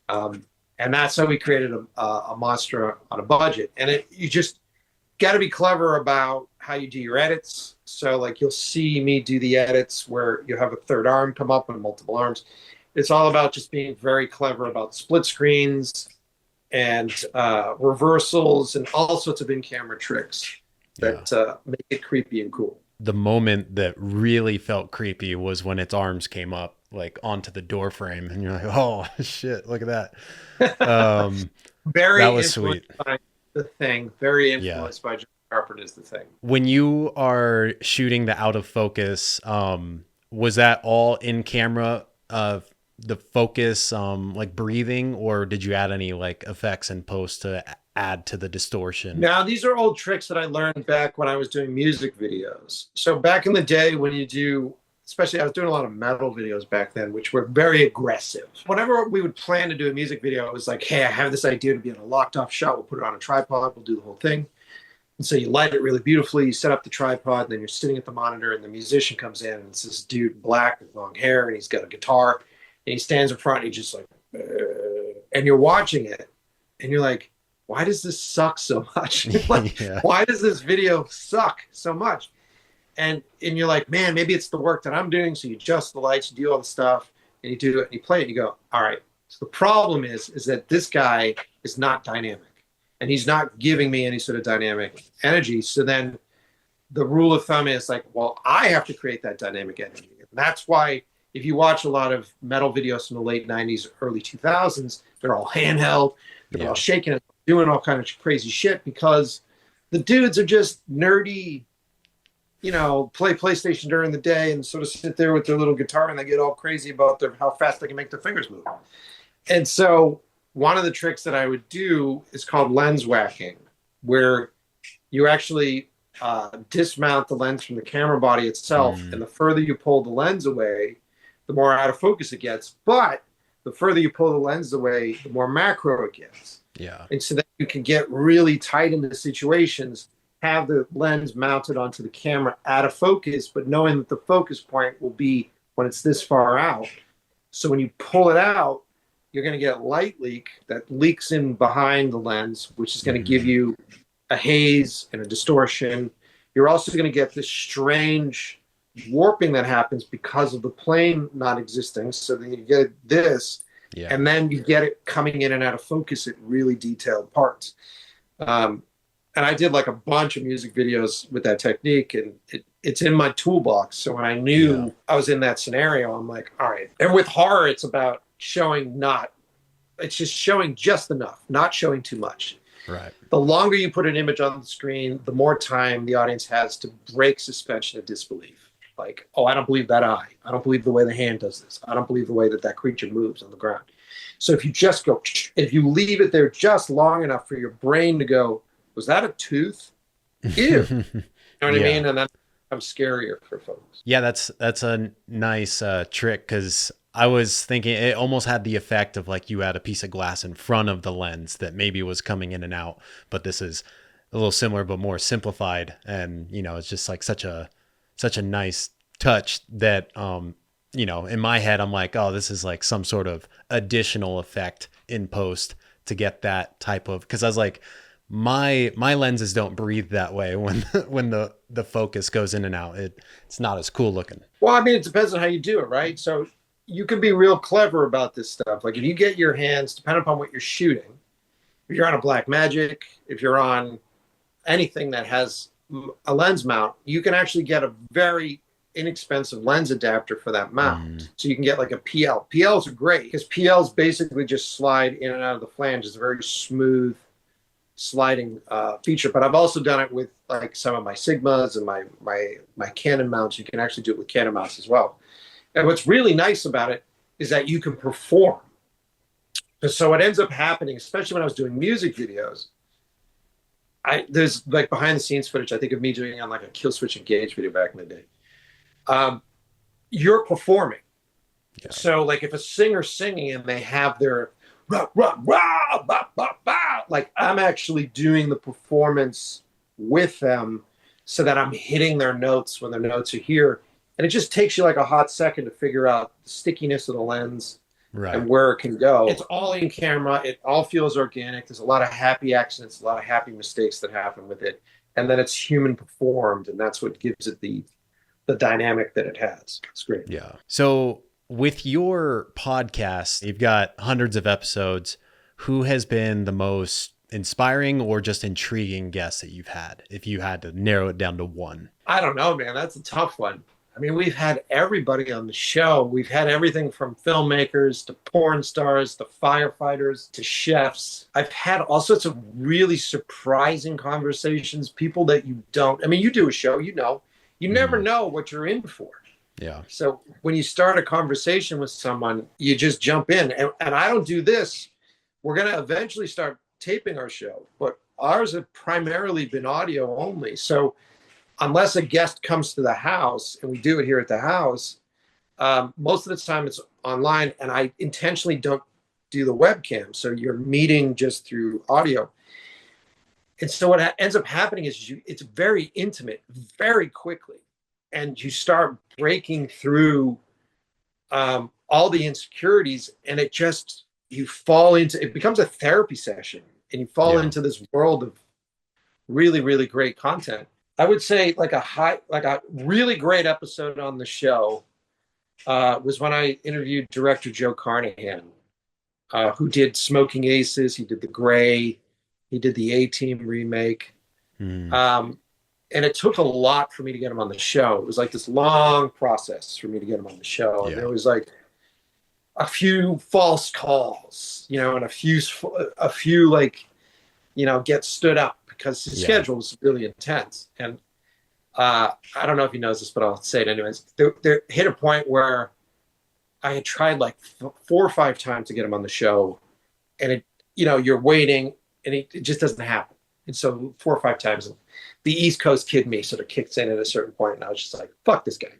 And that's how we created a monster on a budget. And you just got to be clever about how you do your edits. So like you'll see me do the edits where you have a third arm come up and multiple arms. It's all about just being very clever about split screens and reversals and all sorts of in-camera tricks that make it creepy and cool. The moment that really felt creepy was when its arms came up like onto the door frame and you're like, oh shit, look at that. Very that was sweet. By The Thing, very influenced by John Carpenter's The Thing. When you are shooting the out of focus, was that all in camera the focus like breathing, or did you add any like effects in post to add to the distortion? Now, these are old tricks that I learned back when I was doing music videos. So back in the day when you do, especially I was doing a lot of metal videos back then, which were very aggressive. Whenever we would plan to do a music video, it was like, hey, I have this idea to be in a locked off shot. We'll put it on a tripod. We'll do the whole thing. And so you light it really beautifully. You set up the tripod, and then you're sitting at the monitor, and the musician comes in, and it's this dude in black with long hair, and he's got a guitar, and he stands in front, and he's just like, and you're watching it, and you're like, why does this suck so much? Like, why does this video suck so much? And you're like, man, maybe it's the work that I'm doing. So you adjust the lights, you do all the stuff, and you do it, and you play it, and you go, all right. So the problem is that this guy is not dynamic, and he's not giving me any sort of dynamic energy. So then the rule of thumb is like, well, I have to create that dynamic energy. And that's why if you watch a lot of metal videos from the late 90s, early 2000s, they're all handheld, they're all shaking and doing all kind of crazy shit because the dudes are just nerdy, you know, play PlayStation during the day and sort of sit there with their little guitar and they get all crazy about how fast they can make their fingers move. And so one of the tricks that I would do is called lens whacking, where you actually dismount the lens from the camera body itself. And the further you pull the lens away, the more out of focus it gets. But the further you pull the lens away, the more macro it gets. Yeah. And so that you can get really tight into situations, have the lens mounted onto the camera out of focus, but knowing that the focus point will be when it's this far out. So when you pull it out, you're going to get light leak that leaks in behind the lens, which is going to give Mhm. you a haze and a distortion. You're also going to get this strange warping that happens because of the plane not existing. So then you get this, Yeah. and then you get it coming in and out of focus at really detailed parts. And I did like a bunch of music videos with that technique, and it's in my toolbox. So when I Yeah. knew I was in that scenario, I'm like, all right. And with horror, it's about showing not, it's just showing just enough, not showing too much. Right. The longer you put an image on the screen, the more time the audience has to break suspension of disbelief. Like, oh, I don't believe that eye. I don't believe the way the hand does this. I don't believe the way that that creature moves on the ground. So if you just go, if you leave it there just long enough for your brain to go, was that a tooth? Ew. You know what I Yeah. mean? And that becomes scarier for folks. Yeah, that's a nice trick, because I was thinking it almost had the effect of like you had a piece of glass in front of the lens that maybe was coming in and out, but this is a little similar but more simplified, and it's just like such a nice touch that in my head I'm like, oh, this is like some sort of additional effect in post to get that type of, because I was like, my lenses don't breathe that way when when the focus goes in and out. It's not as cool looking. Well, I mean, it depends on how you do it, right? So you can be real clever about this stuff. Like if you get your hands, depending upon what you're shooting, if you're on a Black Magic, if you're on anything that has a lens mount, you can actually get a very inexpensive lens adapter for that mount. So you can get like a PL. PLs are great because PLs basically just slide in and out of the flange. It's a very smooth sliding feature. But I've also done it with like some of my Sigmas and my Canon mounts. You can actually do it with Canon mounts as well. And what's really nice about it is that you can perform. So what ends up happening, especially when I was doing music videos, there's like behind the scenes footage I think of me doing on like a Kill Switch Engage video back in the day. You're performing. Yeah. So like if a singer's singing and they have their rah, rah, rah, bah, bah, bah, like I'm actually doing the performance with them so that I'm hitting their notes when their notes are here. And it just takes you like a hot second to figure out the stickiness of the lens. Right. And where it can go. It's all in camera. It all feels organic. There's a lot of happy accidents, a lot of happy mistakes that happen with it. And then it's human performed. And that's what gives it the dynamic that it has. It's great. Yeah. So with your podcast, you've got hundreds of episodes. Who has been the most inspiring or just intriguing guest that you've had, if you had to narrow it down to one? I don't know, man. That's a tough one. I mean, we've had everybody on the show. We've had everything from filmmakers to porn stars to firefighters to chefs. I've had all sorts of really surprising conversations, people that you don't, I mean, you do a show, you never know what you're in for. Yeah. So when you start a conversation with someone, you just jump in. And I don't do this. We're going to eventually start taping our show, but ours have primarily been audio only. So unless a guest comes to the house, and we do it here at the house, most of the time it's online, and I intentionally don't do the webcam. So you're meeting just through audio. And so what ends up happening is it's very intimate very quickly. And you start breaking through all the insecurities, and you fall into, it becomes a therapy session, and you fall into this world of really, really great content. I would say like a really great episode on the show was when I interviewed director Joe Carnahan, who did Smoking Aces. He did The Gray. He did the A-Team remake. And it took a lot for me to get him on the show. It was like this long process for me to get him on the show. And there was like a few false calls, and a few like, get stood up, because his schedule was really intense. And I don't know if he knows this, but I'll say it anyways. There hit a point where I had tried like 4 or 5 times to get him on the show, and it, you're waiting, and it just doesn't happen. And so 4 or 5 times, the East Coast kid me sort of kicks in at a certain point, and I was just like, "Fuck this guy!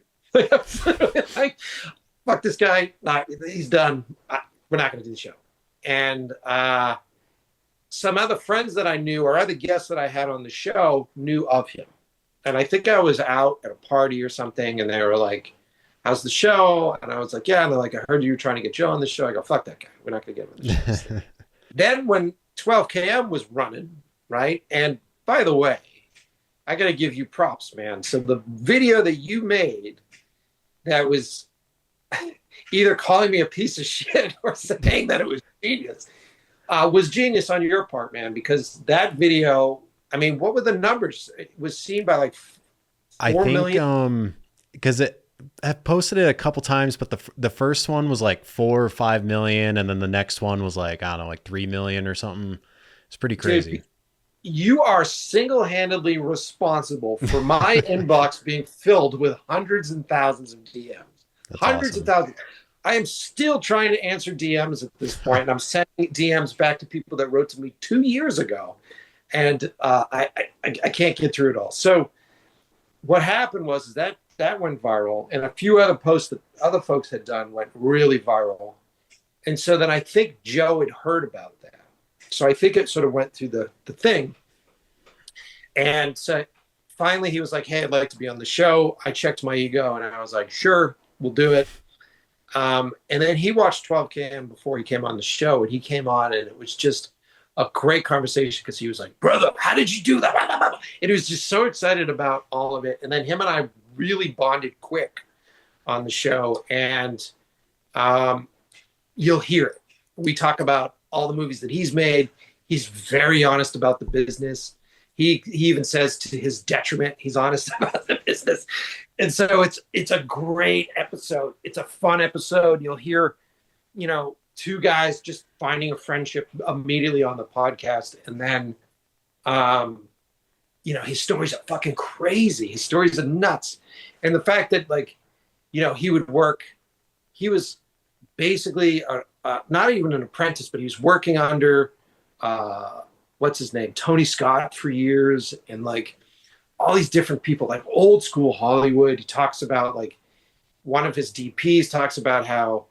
Fuck this guy! Nah, he's done. We're not going to do the show." And some other friends that I knew, or other guests that I had on the show, knew of him. And I think I was out at a party or something, and they were like, how's the show? And I was like, yeah. And they're like, I heard you were trying to get Joe on the show. I go, fuck that guy. We're not going to get him on the show. Then when 12 km was running, right? And by the way, I got to give you props, man. So the video that you made that was either calling me a piece of shit or saying that it was genius on your part, man, because that video, I mean, what were the numbers? It was seen by like I 4 think million. because I've posted it a couple times, but the first one was like 4 or 5 million, and then the next one was like, I don't know, like 3 million or something. It's pretty crazy. Dude, you are single-handedly responsible for my inbox being filled with hundreds and thousands of DMs. That's Hundreds awesome. of thousands. I am still trying to answer DMs at this point, and I'm sending DMs back to people that wrote to me 2 years ago, and I can't get through it all. So what happened was that went viral, and a few other posts that other folks had done went really viral. And so then I think Joe had heard about that. So I think it sort of went through the thing. And so finally he was like, hey, I'd like to be on the show. I checked my ego and I was like, sure, we'll do it. And then he watched 12 km before he came on the show, and he came on, and it was just a great conversation because he was like, brother, how did you do that? And he was just so excited about all of it. And then him and I really bonded quick on the show, and you'll hear it. We talk about all the movies that he's made. He's very honest about the business. He even says, to his detriment, he's honest about the business. And so it's a great episode. It's a fun episode. You'll hear, two guys just finding a friendship immediately on the podcast. And then, his stories are fucking crazy. His stories are nuts. And the fact that, he was basically not even an apprentice, but he was working under, what's his name? Tony Scott for years, and like all these different people, like old school Hollywood. He talks about, like, one of his DPs talks about how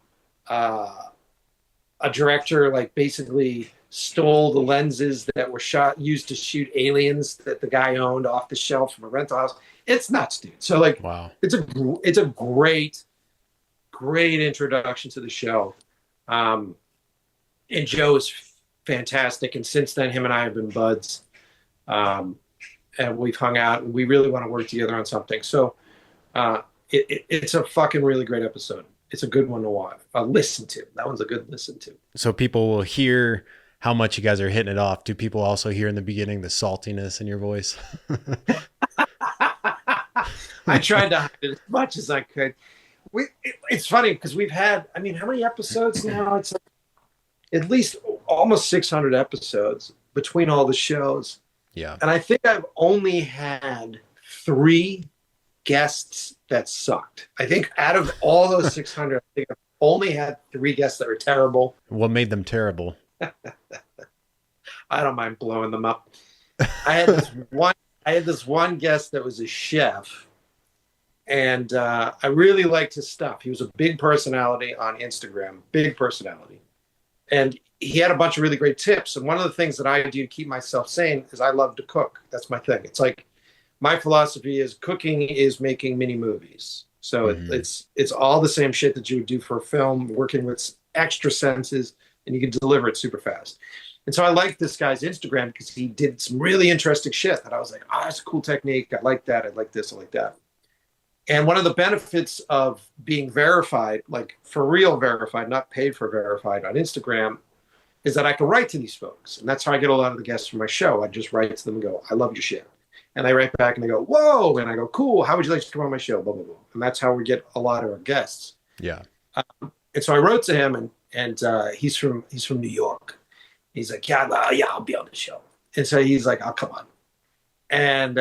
a director like basically stole the lenses that were used to shoot Aliens that the guy owned off the shelf from a rental house. It's nuts, dude. So like, Wow. it's a great introduction to the show. And Joe is fantastic. And since then, him and I have been buds. And we've hung out, and we really want to work together on something. So it's a fucking really great episode. It's a good one to watch. Listen to. That one's a good listen to. So people will hear how much you guys are hitting it off. Do people also hear in the beginning the saltiness in your voice? I tried to hide it as much as I could. It's funny because we've had, I mean, how many episodes now? It's like at least almost 600 episodes between all the shows. Yeah. And I think I've only had 3 guests that sucked. I think out of all those 600, I think I've only had 3 guests that were terrible. What made them terrible? I don't mind blowing them up. I had this one guest that was a chef, and I really liked his stuff. He was a big personality on Instagram, big personality. And he had a bunch of really great tips. And one of the things that I do to keep myself sane is I love to cook. That's my thing. It's like, my philosophy is cooking is making mini movies. So it's all the same shit that you would do for a film, working with extra senses, and you can deliver it super fast. And so I liked this guy's Instagram because he did some really interesting shit that I was like, oh, that's a cool technique. I like that. I like this. I like that. And one of the benefits of being verified, like for real verified, not paid for verified on Instagram, is that I can write to these folks. And that's how I get a lot of the guests for my show. I just write to them and go, I love your shit. And they write back and they go, whoa. And I go, cool. How would you like to come on my show? Blah, blah, blah. And that's how we get a lot of our guests. Yeah. And so I wrote to him, and he's from New York. He's like, yeah, I'll be on the show. And so he's like, oh, come on. And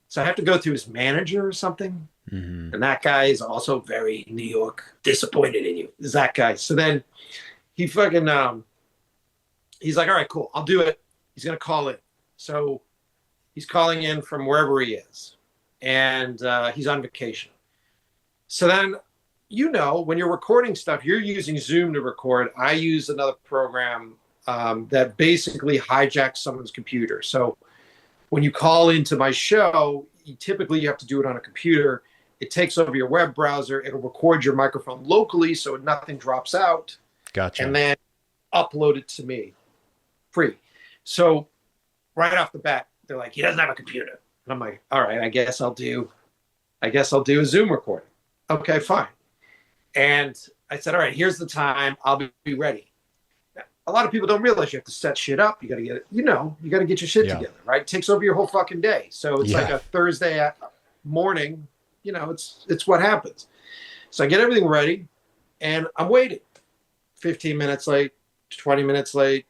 so I have to go through his manager or something. Mm-hmm. And that guy is also very New York, disappointed in you. Is that guy. So then he fucking, he's like, all right, cool. I'll do it. He's going to call in. So he's calling in from wherever he is. And he's on vacation. So then, when you're recording stuff, you're using Zoom to record. I use another program that basically hijacks someone's computer. So when you call into my show, you have to do it on a computer, It takes over your web browser. It'll record your microphone locally so nothing drops out. Gotcha. And then upload it to me free. So right off the bat, they're like, he doesn't have a computer. And I'm like, all right, I guess I'll do a Zoom recording. Okay, fine. And I said, all right, here's the time. I'll be ready. A lot of people don't realize you have to set shit up. You got to get it, you got to get your shit together, right? It takes over your whole fucking day. So it's like a Thursday morning, it's what happens. So I get everything ready and I'm waiting. 15 minutes late, 20 minutes late,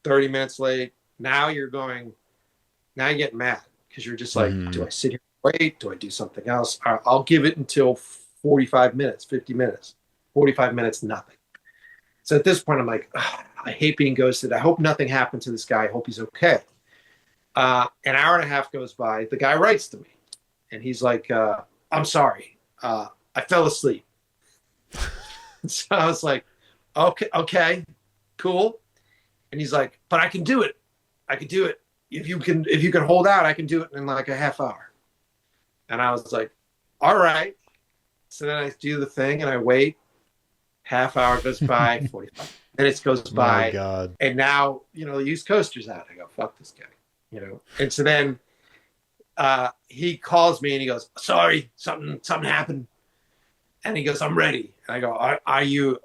30 minutes late. Now you're getting mad because you're just like, do I sit here and wait? Do I do something else? I'll give it until 45 minutes, 50 minutes, 45 minutes, nothing. So at this point, I'm like, I hate being ghosted. I hope nothing happened to this guy. I hope he's okay. An hour and a half goes by. The guy writes to me and he's like, I'm sorry. I fell asleep. So I was like, okay, cool. And he's like, but I can do it. I can do it. If you can hold out, I can do it in like a half hour. And I was like, all right. So then I do the thing and I wait. Half hour goes by, 45 minutes goes by. My God. And now, the East Coaster's out. I go, fuck this guy, And so then he calls me and he goes, sorry, something happened. And he goes, I'm ready. And I go, are you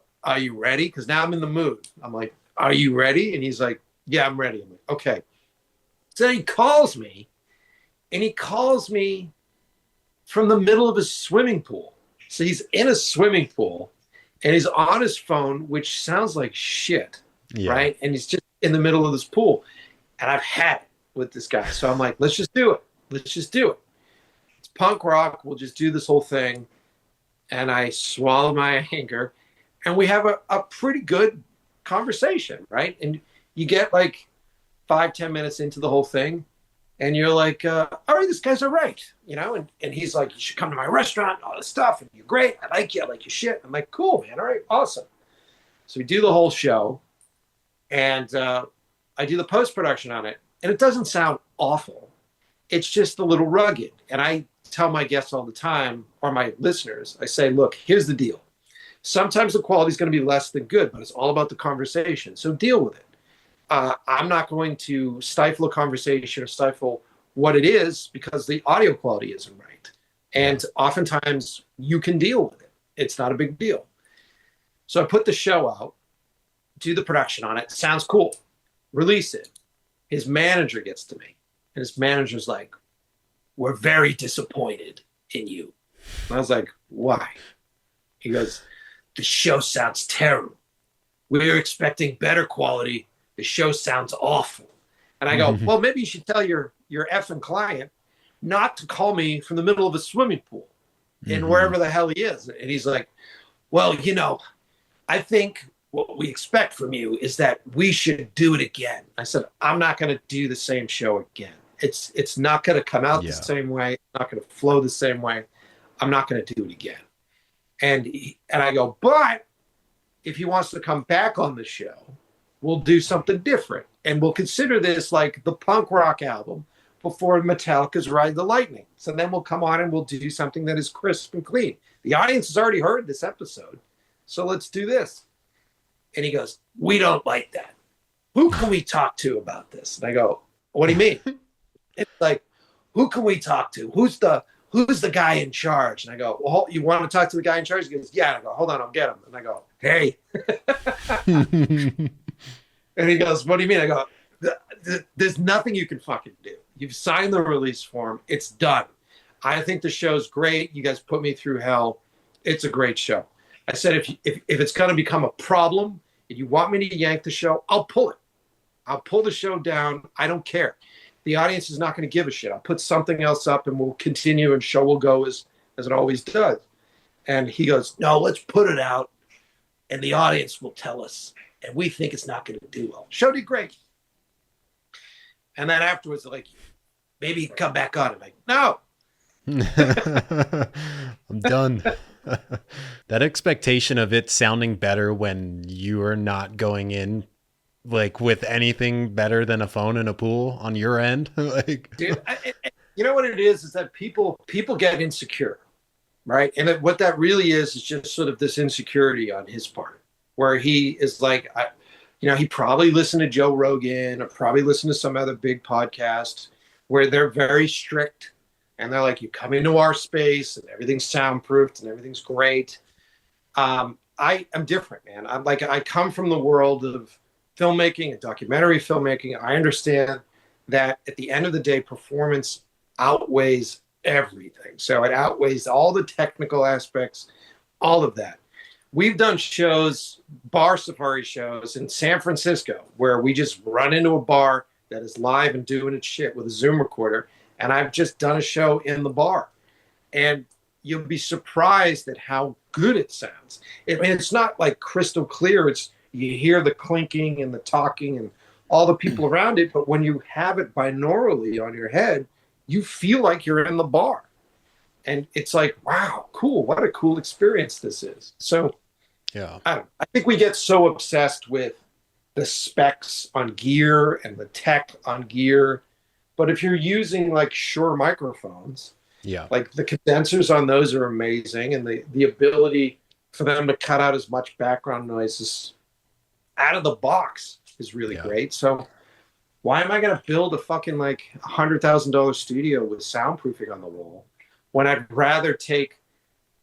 ready? Because now I'm in the mood. I'm like, are you ready? And he's like, yeah, I'm ready. I'm like, okay. So then he calls me from the middle of a swimming pool. So he's in a swimming pool and he's on his phone, which sounds like shit, right? And he's just in the middle of this pool. And I've had it with this guy. So I'm like, let's just do it. It's punk rock. We'll just do this whole thing. And I swallow my anger. And we have a pretty good conversation, right? And you get like 5-10 minutes into the whole thing. And you're like, all right, this guy's all right, And he's like, you should come to my restaurant, all this stuff. And you're great. I like your shit. I'm like, cool, man. All right, awesome. So we do the whole show. And I do the post-production on it. And it doesn't sound awful. It's just a little rugged. And I tell my guests all the time, or my listeners, I say, look, here's the deal. Sometimes the quality is going to be less than good, but it's all about the conversation. So deal with it. I'm not going to stifle a conversation or stifle what it is because the audio quality isn't right. And oftentimes you can deal with it. It's not a big deal. So I put the show out, do the production on it. Sounds cool. Release it. His manager gets to me. And his manager's like, we're very disappointed in you. And I was like, why? He goes, the show sounds terrible. We were expecting better quality. The show sounds awful. And I go, well, maybe you should tell your effing client not to call me from the middle of a swimming pool in wherever the hell he is. And he's like, well, I think what we expect from you is that we should do it again. I said, I'm not going to do the same show again. It's not going to come out the same way. It's not going to flow the same way. I'm not going to do it again. And I go, but if he wants to come back on the show, we'll do something different. And we'll consider this like the punk rock album before Metallica's Ride the Lightning. So then we'll come on and we'll do something that is crisp and clean. The audience has already heard this episode. So let's do this. And he goes, we don't like that. Who can we talk to about this? And I go, what do you mean? It's like, who can we talk to? Who's the guy in charge? And I go, well, you want to talk to the guy in charge? He goes, yeah. And I go, hold on, I'll get him. And I go, hey. And he goes, what do you mean? I go, there's nothing you can fucking do. You've signed the release form. It's done. I think the show's great. You guys put me through hell. It's a great show. I said, if it's going to become a problem, if you want me to yank the show, I'll pull it. I'll pull the show down. I don't care. The audience is not going to give a shit. I'll put something else up and we'll continue and show will go as it always does. And he goes, no, let's put it out and the audience will tell us. And we think it's not going to do well. Show did great. And then afterwards, they're like, maybe you can come back on. I'm like, no. I'm done. That expectation of it sounding better when you are not going in like with anything better than a phone in a pool on your end. Like, dude, you know what it is that people get insecure. right? And what that really is just sort of this insecurity on his part, where he is like, he probably listened to Joe Rogan or probably listened to some other big podcast where they're very strict and they're like, you come into our space and everything's soundproofed and everything's great. I am different, man. I'm like, I come from the world of filmmaking and documentary filmmaking. I understand that at the end of the day, performance outweighs everything. So it outweighs all the technical aspects, all of that. We've done shows, bar safari shows in San Francisco, where we just run into a bar that is live and doing its shit with a Zoom recorder. And I've just done a show in the bar. And you'll be surprised at how good it sounds. It's not like crystal clear. It's you hear the clinking and the talking and all the people around it. But when you have it binaurally on your head, you feel like you're in the bar. And it's like, wow, cool. What a cool experience this is. So yeah, I think we get so obsessed with the specs on gear and the tech on gear. But if you're using like Shure microphones, yeah, like the condensers on those are amazing. And the ability for them to cut out as much background noise out of the box is really great. So why am I going to build a fucking like $100,000 studio with soundproofing on the wall when I'd rather take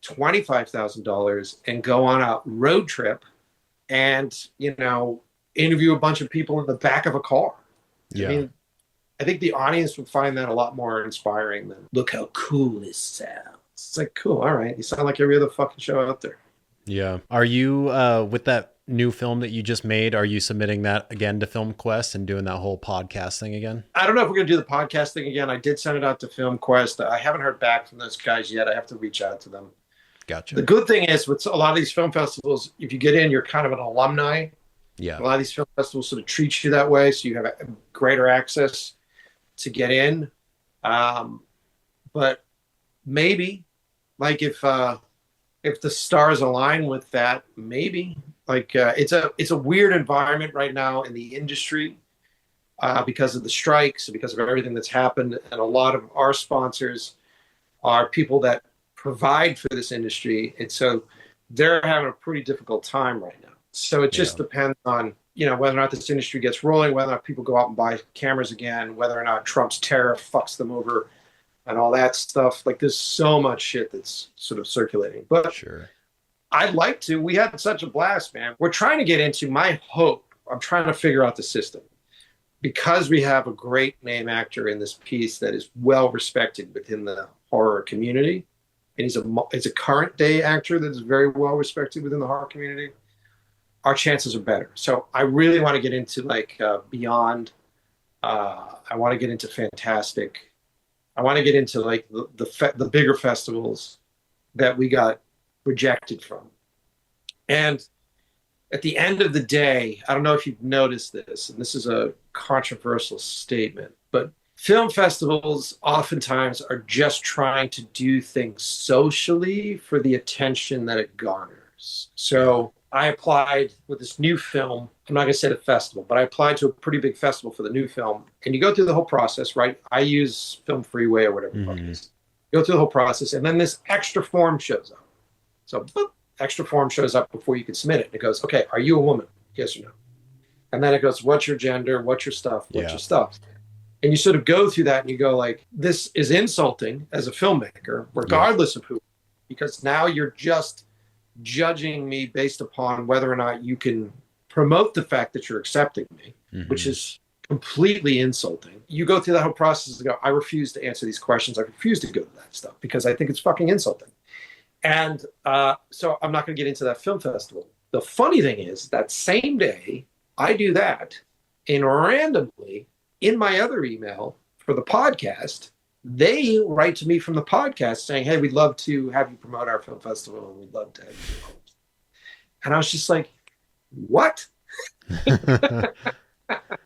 $25,000 and go on a road trip and, interview a bunch of people in the back of a car? Yeah. I mean, I think the audience would find that a lot more inspiring than, look how cool this sounds. It's like, cool. All right. You sound like every other fucking show out there. Yeah. Are you, with that new film that you just made, are you submitting that again to Film Quest and doing that whole podcast thing again? I don't know if we're going to do the podcast thing again. I did send it out to Film Quest. I haven't heard back from those guys yet. I have to reach out to them. Gotcha. The good thing is with a lot of these film festivals, if you get in, you're kind of an alumni. Yeah. A lot of these film festivals sort of treat you that way. So you have a greater access to get in. But maybe like if the stars align with that, maybe like it's a weird environment right now in the industry because of the strikes, because of everything that's happened. And a lot of our sponsors are people that provide for this industry. And so they're having a pretty difficult time right now. So it just depends on, whether or not this industry gets rolling, whether or not people go out and buy cameras again, whether or not Trump's tariff fucks them over and all that stuff. Like there's so much shit that's sort of circulating. But sure, I'd like to. We had such a blast, man. We're trying to get into my hope. I'm trying to figure out the system because we have a great name actor in this piece that is well respected within the horror community. And he's a current day actor that is very well respected within the horror community. Our chances are better. So I really want to get into like Beyond. I want to get into Fantastic. I want to get into like the bigger festivals that we got rejected from. And at the end of the day, I don't know if you've noticed this, and this is a controversial statement, but film festivals oftentimes are just trying to do things socially for the attention that it garners. So I applied with this new film. I'm not going to say the festival, but I applied to a pretty big festival for the new film. And you go through the whole process, right? I use Film Freeway or whatever the fuck it is. You go through the whole process, and then this extra form shows up. So, boop, extra form shows up before you can submit it. And it goes, okay, are you a woman? Yes or no? And then it goes, what's your gender? What's your stuff? What's your stuff? And you sort of go through that and you go like, this is insulting as a filmmaker, regardless of who, because now you're just judging me based upon whether or not you can promote the fact that you're accepting me, which is completely insulting. You go through that whole process and go, I refuse to answer these questions. I refuse to go to that stuff because I think it's fucking insulting. And so I'm not going to get into that film festival. The funny thing is that same day I do that, and randomly in my other email for the podcast, they write to me from the podcast saying, hey, we'd love to have you promote our film festival, and we'd love to have you promote. And I was just like, what?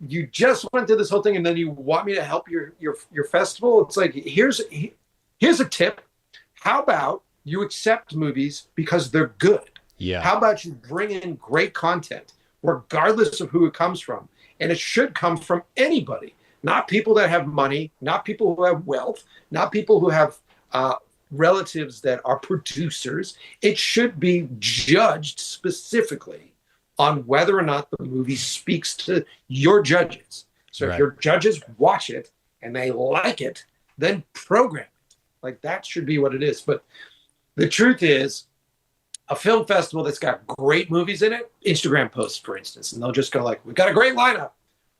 You just went through this whole thing and then you want me to help your festival? It's like, here's a tip. How about you accept movies because they're good? Yeah. How about you bring in great content, regardless of who it comes from? And it should come from anybody, not people that have money, not people who have wealth, not people who have relatives that are producers. It should be judged specifically on whether or not the movie speaks to your judges. So if Right. your judges watch it and they like it, then program it. Like that should be what it is. But the truth is, a film festival that's got great movies in it, Instagram posts, for instance, and they'll just go like, we've got a great lineup,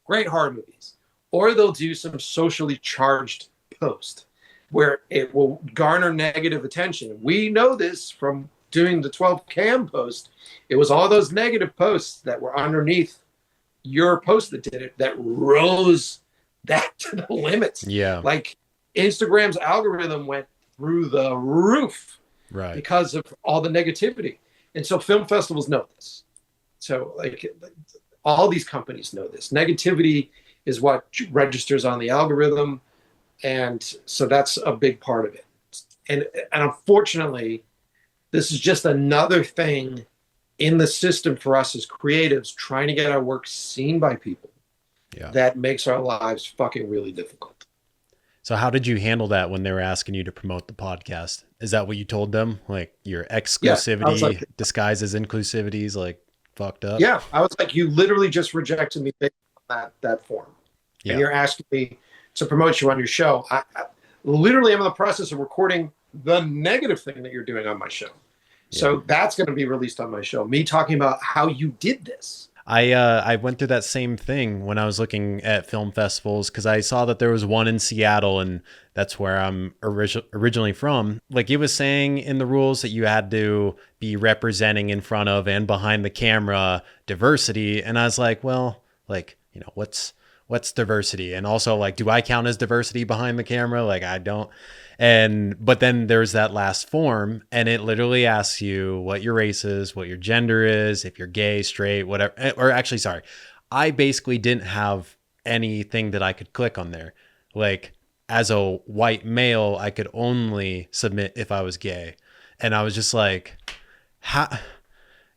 great horror movies. Or they'll do some socially charged post where it will garner negative attention. We know this from doing the 12 cam post. It was all those negative posts that were underneath your post that did it that rose that to the limits. Yeah. Like Instagram's algorithm went through the roof Right. because of all the negativity. And so film festivals know this. So like all these companies know this. Negativity is what registers on the algorithm. And so that's a big part of it. And unfortunately, this is just another thing in the system for us as creatives trying to get our work seen by people that makes our lives fucking really difficult. So how did you handle that when they were asking you to promote the podcast? Is that what you told them? Like your exclusivity disguised as inclusivity is like fucked up? Yeah. I was like, you literally just rejected me based on that form. Yeah. And you're asking me to promote you on your show. I literally am in the process of recording the negative thing that you're doing on my show. Yeah. So that's going to be released on my show. Me talking about how you did this. I went through that same thing when I was looking at film festivals because I saw that there was one in Seattle, and that's where I'm originally from. Like it was saying in the rules that you had to be representing in front of and behind the camera diversity. And I was like, well, like, you know, what's diversity? And also like, do I count as diversity behind the camera? Like I don't. But then there's that last form, and it literally asks you what your race is, what your gender is, if you're gay, straight, whatever. Or actually, sorry, I basically didn't have anything that I could click on there. Like as a white male, I could only submit if I was gay. And I was just like, how,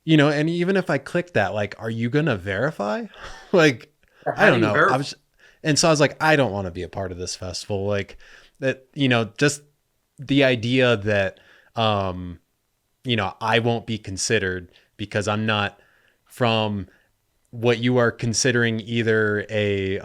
you know, and even if I clicked that, like, are you going to verify? Like, I don't know. And so I was like, I don't want to be a part of this festival. Like, that, you know, just the idea that, you know, I won't be considered because I'm not from what you are considering either a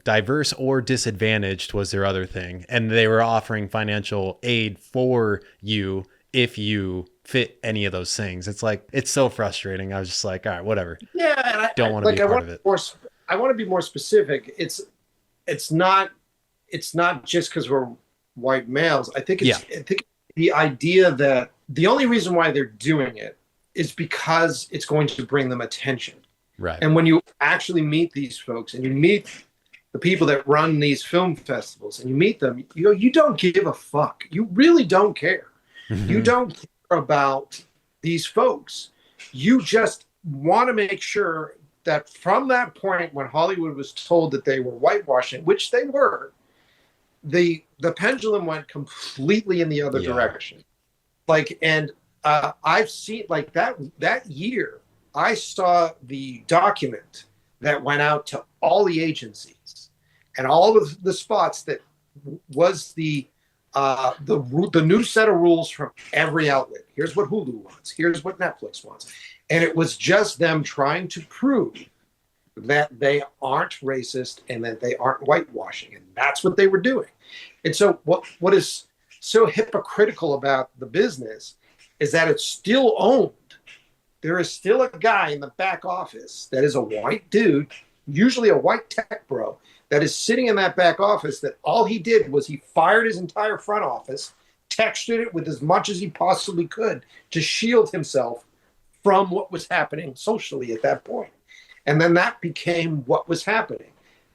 diverse or disadvantaged was their other thing. And they were offering financial aid for you if you fit any of those things. It's like, it's so frustrating. I was just like, all right, whatever. Yeah. And I don't want to be a part of it. I want to be more specific. It's not just because we're white males. I think the idea that the only reason why they're doing it is because it's going to bring them attention. Right. And when you actually meet these folks and you meet the people that run these film festivals and you meet them, you go, you don't give a fuck. You really don't care. Mm-hmm. You don't care about these folks. You just want to make sure that from that point when Hollywood was told that they were whitewashing, which they were, the pendulum went completely in the other direction. Like, and I've seen like that year, I saw the document that went out to all the agencies and all of the spots that was the new set of rules from every outlet. Here's what Hulu wants. Here's what Netflix wants. And it was just them trying to prove that they aren't racist and that they aren't whitewashing. And that's what they were doing. And so what is so hypocritical about the business is that it's still owned. There is still a guy in the back office that is a white dude, usually a white tech bro, that is sitting in that back office that all he did was he fired his entire front office, textured it with as much as he possibly could to shield himself from what was happening socially at that point. And then that became what was happening.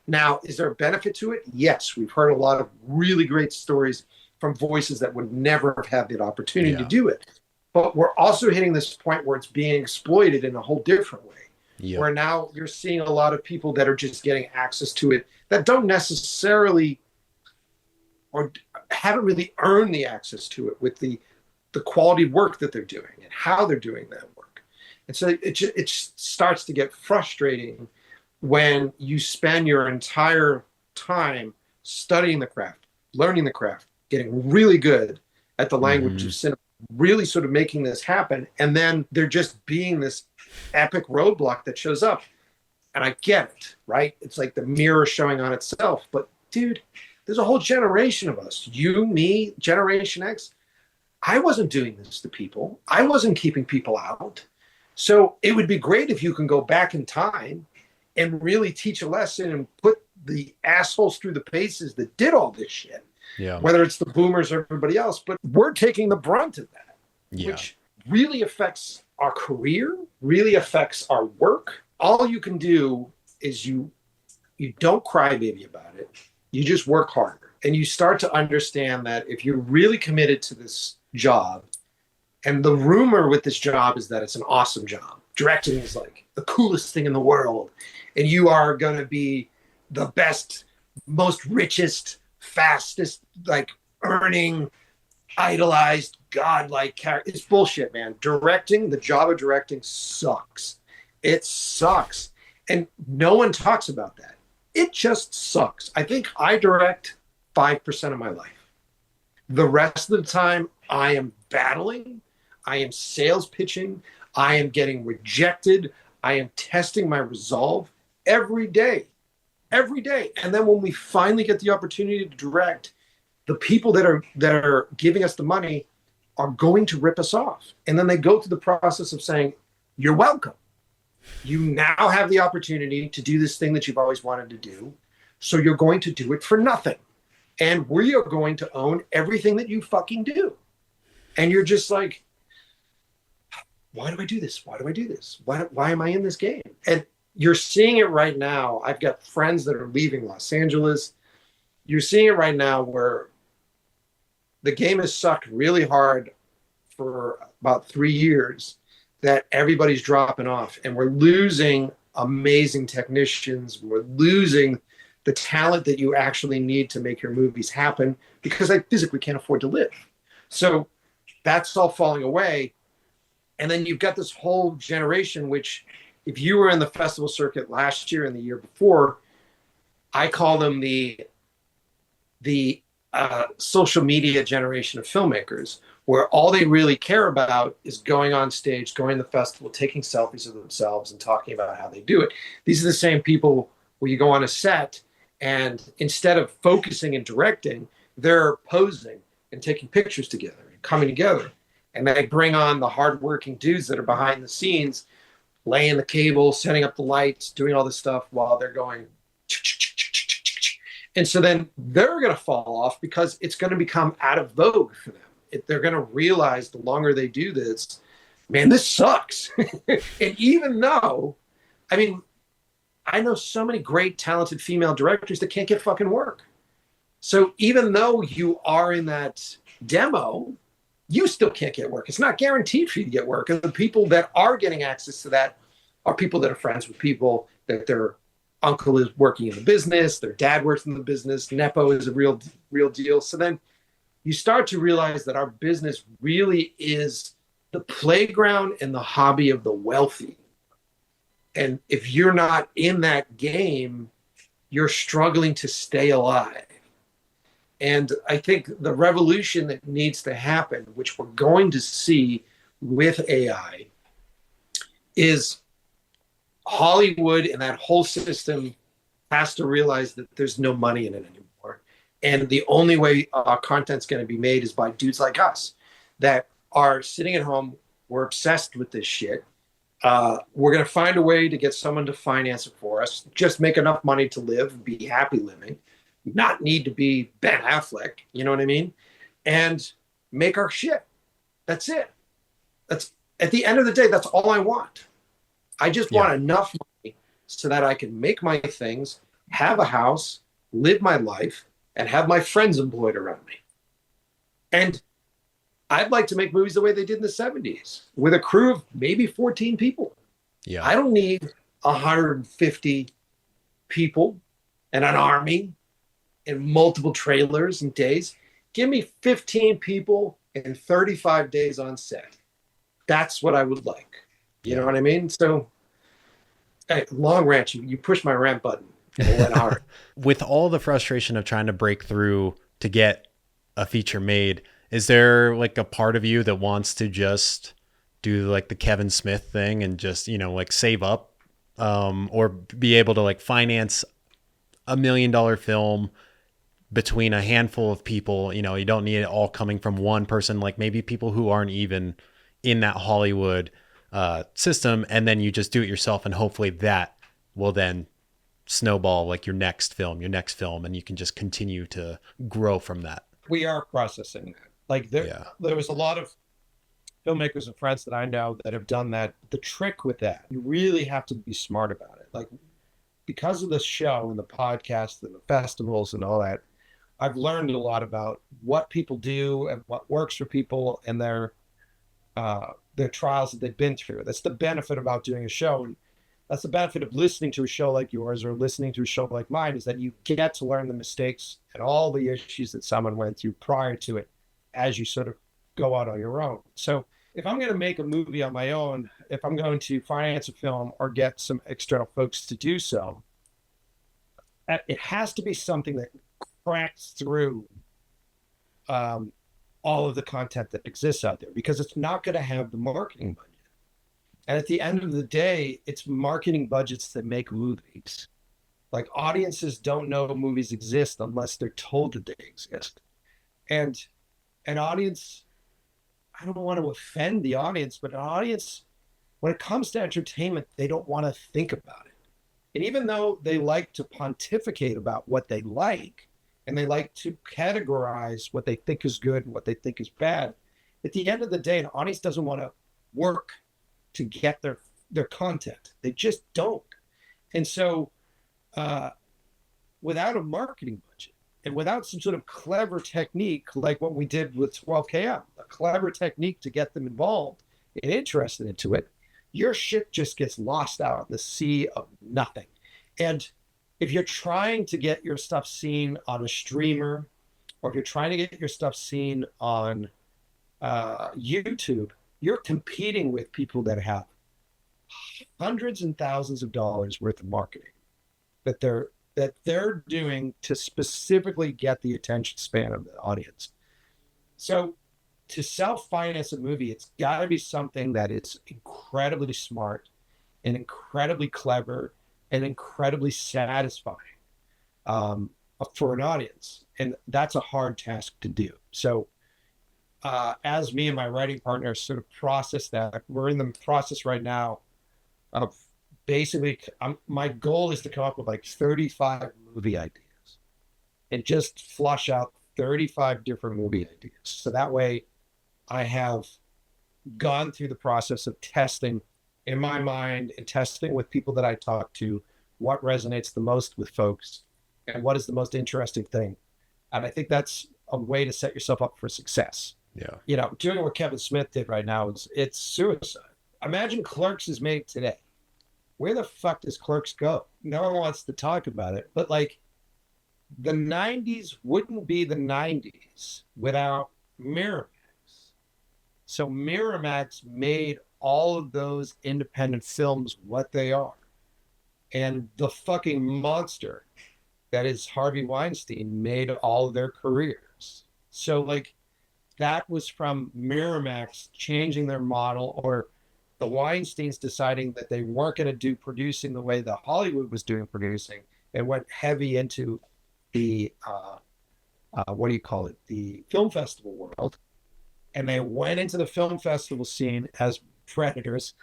Now, is there a benefit to it? Yes. We've heard a lot of really great stories from voices that would never have had the opportunity to do it. But we're also hitting this point where it's being exploited in a whole different way. Yep. Where now you're seeing a lot of people that are just getting access to it that don't necessarily or haven't really earned the access to it with the quality work that they're doing and how they're doing that work. And so it starts to get frustrating when you spend your entire time studying the craft, learning the craft, getting really good, at the language of cinema, really sort of making this happen. And then there just being this epic roadblock that shows up. And I get it, right? It's like the mirror showing on itself. But dude, there's a whole generation of us, you, me, Generation X. I wasn't doing this to people. I wasn't keeping people out. So it would be great if you can go back in time and really teach a lesson and put the assholes through the paces that did all this shit. Yeah. Whether it's the boomers or everybody else, but we're taking the brunt of that, which really affects our career, really affects our work. All you can do is you don't cry baby about it. You just work harder. And you start to understand that if you're really committed to this job, and the rumor with this job is that it's an awesome job. Directing is like the coolest thing in the world. And you are going to be the best, most richest, fastest, like earning, idolized, godlike character. It's bullshit, man. Directing, the job of directing sucks. It sucks. And no one talks about that. It just sucks. I think I direct 5% of my life. The rest of the time, I am battling. I am sales pitching. I am getting rejected. I am testing my resolve every day. Every day. And then when we finally get the opportunity to direct, the people that are giving us the money are going to rip us off. And then they go through the process of saying, you're welcome. You now have the opportunity to do this thing that you've always wanted to do. So you're going to do it for nothing. And we are going to own everything that you fucking do. And you're just like, why do I do this? Why do I do this? Why am I in this game? And you're seeing it right now. I've got friends that are leaving Los Angeles. You're seeing it right now where the game has sucked really hard for about 3 years, that everybody's dropping off, and we're losing amazing technicians. We're losing the talent that you actually need to make your movies happen because I physically can't afford to live. So that's all falling away. And then you've got this whole generation, which if you were in the festival circuit last year and the year before, I call them the social media generation of filmmakers, where all they really care about is going on stage, going to the festival, taking selfies of themselves and talking about how they do it. These are the same people where you go on a set and instead of focusing and directing, they're posing and taking pictures together and coming together. And they bring on the hardworking dudes that are behind the scenes, laying the cable, setting up the lights, doing all this stuff while they're going. And so then they're going to fall off because it's going to become out of vogue for them. They're going to realize the longer they do this, man, this sucks. And even though, I mean, I know so many great, talented female directors that can't get fucking work. So even though you are in that demo, you still can't get work. It's not guaranteed for you to get work. And the people that are getting access to that are people that are friends with people that their uncle is working in the business, their dad works in the business, Nepo is a real deal. So then you start to realize that our business really is the playground and the hobby of the wealthy. And if you're not in that game, you're struggling to stay alive. And I think the revolution that needs to happen, which we're going to see with AI, is Hollywood and that whole system has to realize that there's no money in it anymore. And the only way our content's going to be made is by dudes like us that are sitting at home. We're obsessed with this shit. We're going to find a way to get someone to finance it for us, just make enough money to live, be happy living, not need to be Ben Affleck, you know what I mean? And make our shit. That's it. That's at the end of the day, that's all I want. I just want enough money so that I can make my things, have a house, live my life, and have my friends employed around me. And I'd like to make movies the way they did in the 70s with a crew of maybe 14 people. Yeah. I don't need 150 people and an army and multiple trailers and days. Give me 15 people and 35 days on set. That's what I would like. You know what I mean? So, hey, long rant, you push my rant button. It went hard. With all the frustration of trying to break through to get a feature made, Is there like a part of you that wants to just do like the Kevin Smith thing and just, like save up, or be able to like finance $1 million film between a handful of people? You don't need it all coming from one person, like maybe people who aren't even in that Hollywood system, and then you just do it yourself, and hopefully that will then snowball like your next film, and you can just continue to grow from that. We are processing that. Like Yeah. there was a lot of filmmakers and friends that I know that have done that. The trick with that, you really have to be smart about it. Like because of the show and the podcast and the festivals and all that, I've learned a lot about what people do and what works for people and their trials that they've been through. That's the benefit about doing a show. And that's the benefit of listening to a show like yours or listening to a show like mine, is that you get to learn the mistakes and all the issues that someone went through prior to it as you sort of go out on your own. So if I'm going to make a movie on my own, if I'm going to finance a film or get some external folks to do so, it has to be something that cracks through all of the content that exists out there, because it's not going to have the marketing budget. And at the end of the day, it's marketing budgets that make movies. Like audiences don't know movies exist unless they're told that they exist. And an audience, I don't want to offend the audience, but an audience, when it comes to entertainment, they don't want to think about it. And even though they like to pontificate about what they like, and they like to categorize what they think is good and what they think is bad, at the end of the day, an audience doesn't want to work to get their content. They just don't. And so without a marketing budget and without some sort of clever technique, like what we did with 12KM, a clever technique to get them involved and interested into it, your shit just gets lost out in the sea of nothing. And if you're trying to get your stuff seen on a streamer, or if you're trying to get your stuff seen on YouTube, you're competing with people that have hundreds and thousands of dollars worth of marketing that they're doing to specifically get the attention span of the audience. So to self-finance a movie, it's got to be something that is incredibly smart and incredibly clever and incredibly satisfying for an audience. And that's a hard task to do. So as me and my writing partner sort of process that, we're in the process right now of basically, my goal is to come up with like 35 movie ideas and just flush out 35 different movie ideas. So that way I have gone through the process of testing in my mind and testing with people that I talk to what resonates the most with folks and what is the most interesting thing. And I think that's a way to set yourself up for success. Yeah. Doing what Kevin Smith did right now, it's suicide. Imagine Clerks is made today. Where the fuck does Clerks go? No one wants to talk about it, but like the 90s wouldn't be the 90s without Miramax. So Miramax made all of those independent films what they are. And the fucking monster that is Harvey Weinstein made all of their careers. So like that was from Miramax changing their model, or the Weinsteins deciding that they weren't going to do producing the way that Hollywood was doing producing, and went heavy into the, the film festival world. And they went into the film festival scene as predators,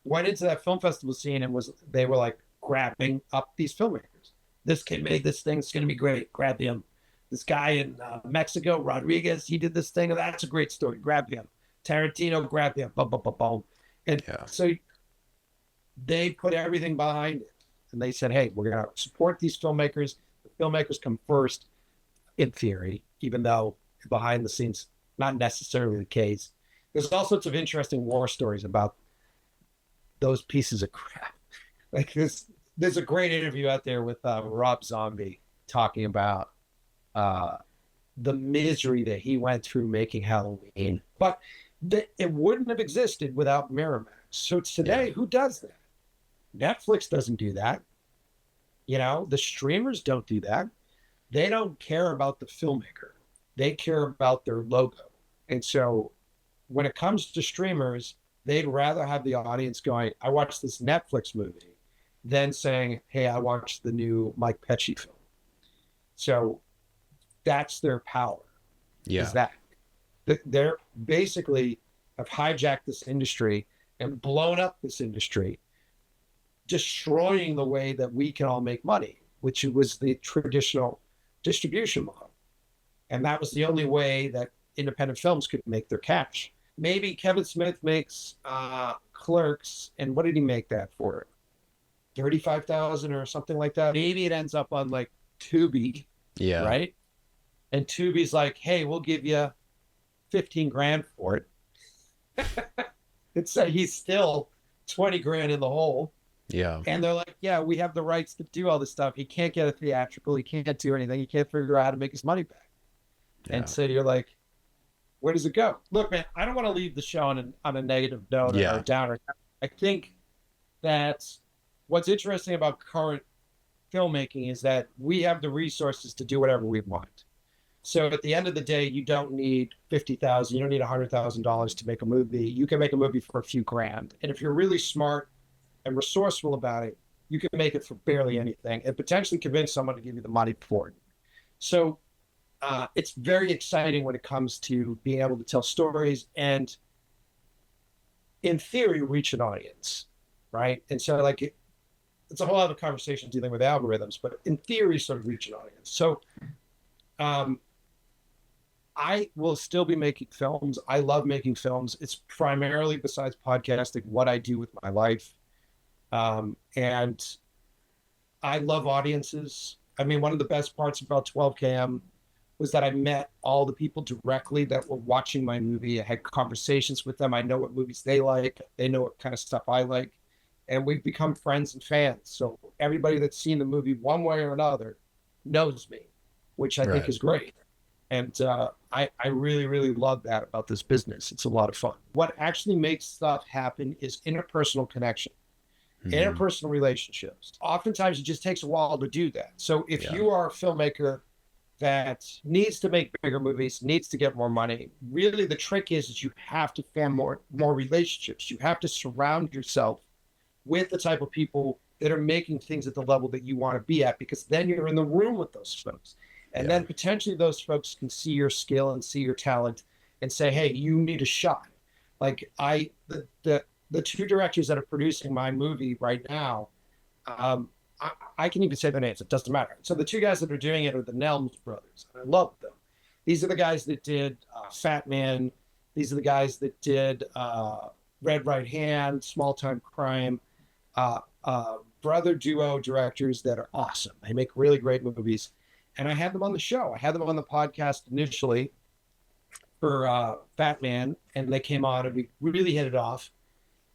went into that film festival scene and they were like grabbing up these filmmakers. This kid made this thing, it's going to be great. Grab him. This guy in Mexico, Rodriguez, he did this thing. That's a great story. Grab him. Tarantino, grab him. Boom, boom, boom, boom. And so they put everything behind it. And they said, hey, we're going to support these filmmakers. The filmmakers come first, in theory, even though behind the scenes, not necessarily the case. There's all sorts of interesting war stories about those pieces of crap. Like there's a great interview out there with Rob Zombie talking about the misery that he went through making Halloween. But it wouldn't have existed without Miramax. So today, who does that? Netflix doesn't do that. The streamers don't do that. They don't care about the filmmaker. They care about their logo. And so when it comes to streamers, they'd rather have the audience going, I watched this Netflix movie, than saying, hey, I watched the new Mike Pecci film. So that's their power. Yeah. Is that they're basically have hijacked this industry and blown up this industry, destroying the way that we can all make money, which was the traditional distribution model. And that was the only way that independent films could make their cash. Maybe Kevin Smith makes Clerks, and what did he make that for? 35,000 or something like that. Maybe it ends up on like Tubi, Yeah. right? And Tubi's like, hey, we'll give you 15 grand for it. It's he's still 20 grand in the hole. Yeah. And they're like, yeah, we have the rights to do all this stuff. He can't get a theatrical. He can't do anything. He can't figure out how to make his money back. Yeah. And so you're like, where does it go? Look, man, I don't want to leave the show on a negative note or a downer. I think that what's interesting about current filmmaking is that we have the resources to do whatever we want. So at the end of the day, you don't need $50,000, you don't need $100,000 to make a movie. You can make a movie for a few grand. And if you're really smart and resourceful about it, you can make it for barely anything and potentially convince someone to give you the money for it. So it's very exciting when it comes to being able to tell stories and, in theory, reach an audience, right? And so like it's a whole other conversation dealing with algorithms, but in theory, sort of reach an audience. So I will still be making films. I love making films. It's primarily, besides podcasting, what I do with my life. And I love audiences. I mean, one of the best parts about 12KM was that I met all the people directly that were watching my movie. I had conversations with them. I know what movies they like. They know what kind of stuff I like. And we've become friends and fans. So everybody that's seen the movie one way or another knows me, which I think is great. And I really, really love that about this business. It's a lot of fun. What actually makes stuff happen is interpersonal connection, interpersonal relationships. Oftentimes it just takes a while to do that. So if you are a filmmaker that needs to make bigger movies, needs to get more money, really the trick is you have to form more relationships. You have to surround yourself with the type of people that are making things at the level that you want to be at, because then you're in the room with those folks. And then potentially those folks can see your skill and see your talent and say, hey, you need a shot. Like the two directors that are producing my movie right now, I can even say their names. It doesn't matter. So the two guys that are doing it are the Nelms brothers. I love them. These are the guys that did Fat Man. These are the guys that did Red Right Hand, Small Time Crime. Brother duo directors that are awesome. They make really great movies. And I had them on the show. I had them on the podcast initially for Fat Man, and they came on and we really hit it off.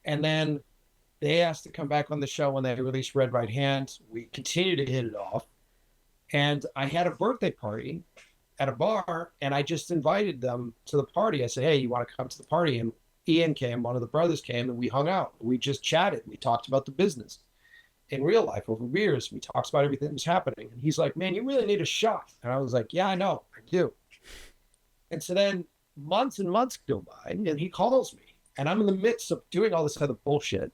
And then they asked to come back on the show when they released Red Right Hand. We continued to hit it off. And I had a birthday party at a bar, and I just invited them to the party. I said, hey, you want to come to the party? And Ian came, one of the brothers came, and we hung out. We just chatted. We talked about the business. In real life, over beers, we talked about everything that was happening. And he's like, man, you really need a shot. And I was like, yeah, I know, I do. And so then months and months go by, and he calls me, and I'm in the midst of doing all this other bullshit.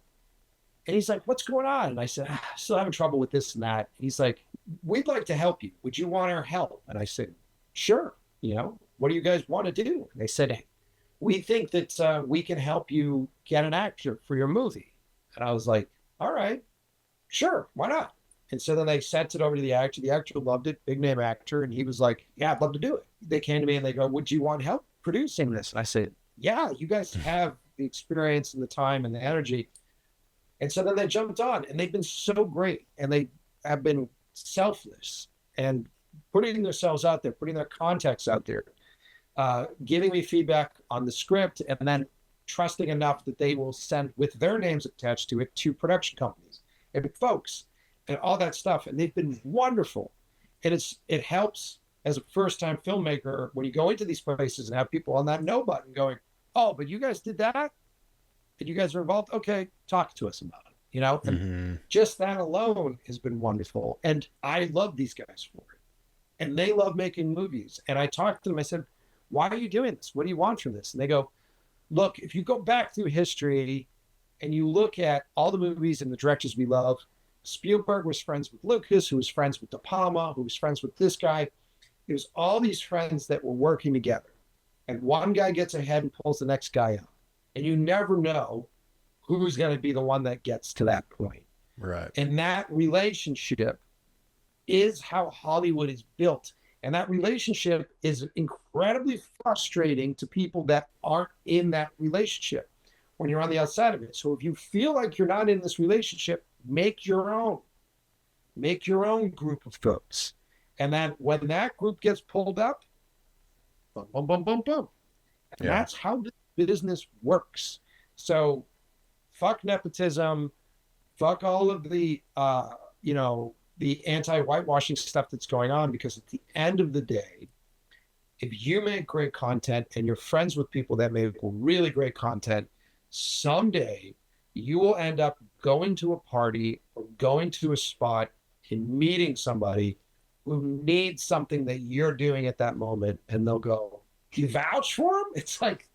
And he's like, what's going on? And I said, still having trouble with this and that. And he's like, we'd like to help you. Would you want our help? And I said, sure. You know, what do you guys want to do? And they said, hey, we think that we can help you get an actor for your movie. And I was like, all right. Sure, why not? And so then they sent it over to the actor. The actor loved it, big name actor. And he was like, yeah, I'd love to do it. They came to me and they go, would you want help producing this? And I said, yeah, you guys have the experience and the time and the energy. And so then they jumped on, and they've been so great. And they have been selfless and putting themselves out there, putting their contacts out there, giving me feedback on the script, and then trusting enough that they will send with their names attached to it to production companies and folks and all that stuff. And they've been wonderful. And it helps as a first-time filmmaker when you go into these places and have people on that no button going, oh, but you guys did that? And you guys are involved? Okay, talk to us about it. You know, and just that alone has been wonderful. And I love these guys for it. and they love making movies. And I talked to them. I said, why are you doing this? What do you want from this? And they go, look, if you go back through history and you look at all the movies and the directors we love, Spielberg was friends with Lucas, who was friends with De Palma, who was friends with this guy. It was all these friends that were working together. And one guy gets ahead and pulls the next guy up. And you never know who's going to be the one that gets to that point. Right. And that relationship is how Hollywood is built. And that relationship is incredibly frustrating to people that aren't in that relationship when you're on the outside of it. So if you feel like you're not in this relationship, make your own. Make your own group of folks. And then when that group gets pulled up, boom, boom, boom, boom, boom. And that's how this business works. So fuck nepotism, fuck all of the, the anti-whitewashing stuff that's going on, because at the end of the day, if you make great content and you're friends with people that make really great content, someday you will end up going to a party or going to a spot and meeting somebody who needs something that you're doing at that moment, and they'll go, do you vouch for him? It's like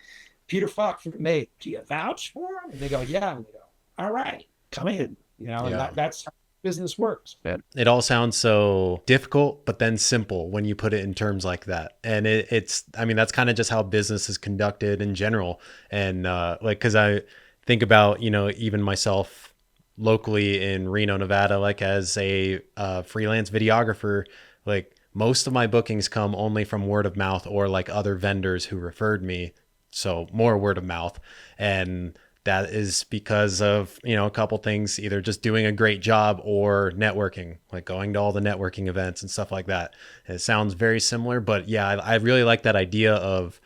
Peter Falk from Mate. Do you vouch for him? And they go, yeah. And they go, all right, come in. And that's how business works, man. It all sounds so difficult, but then simple when you put it in terms like that. And that's kind of just how business is conducted in general. And because I think about, even myself locally in Reno, Nevada, like as a freelance videographer, like most of my bookings come only from word of mouth or like other vendors who referred me. So more word of mouth. And that is because of, a couple things, either just doing a great job or networking, like going to all the networking events and stuff like that. And it sounds very similar, but yeah, I really like that idea of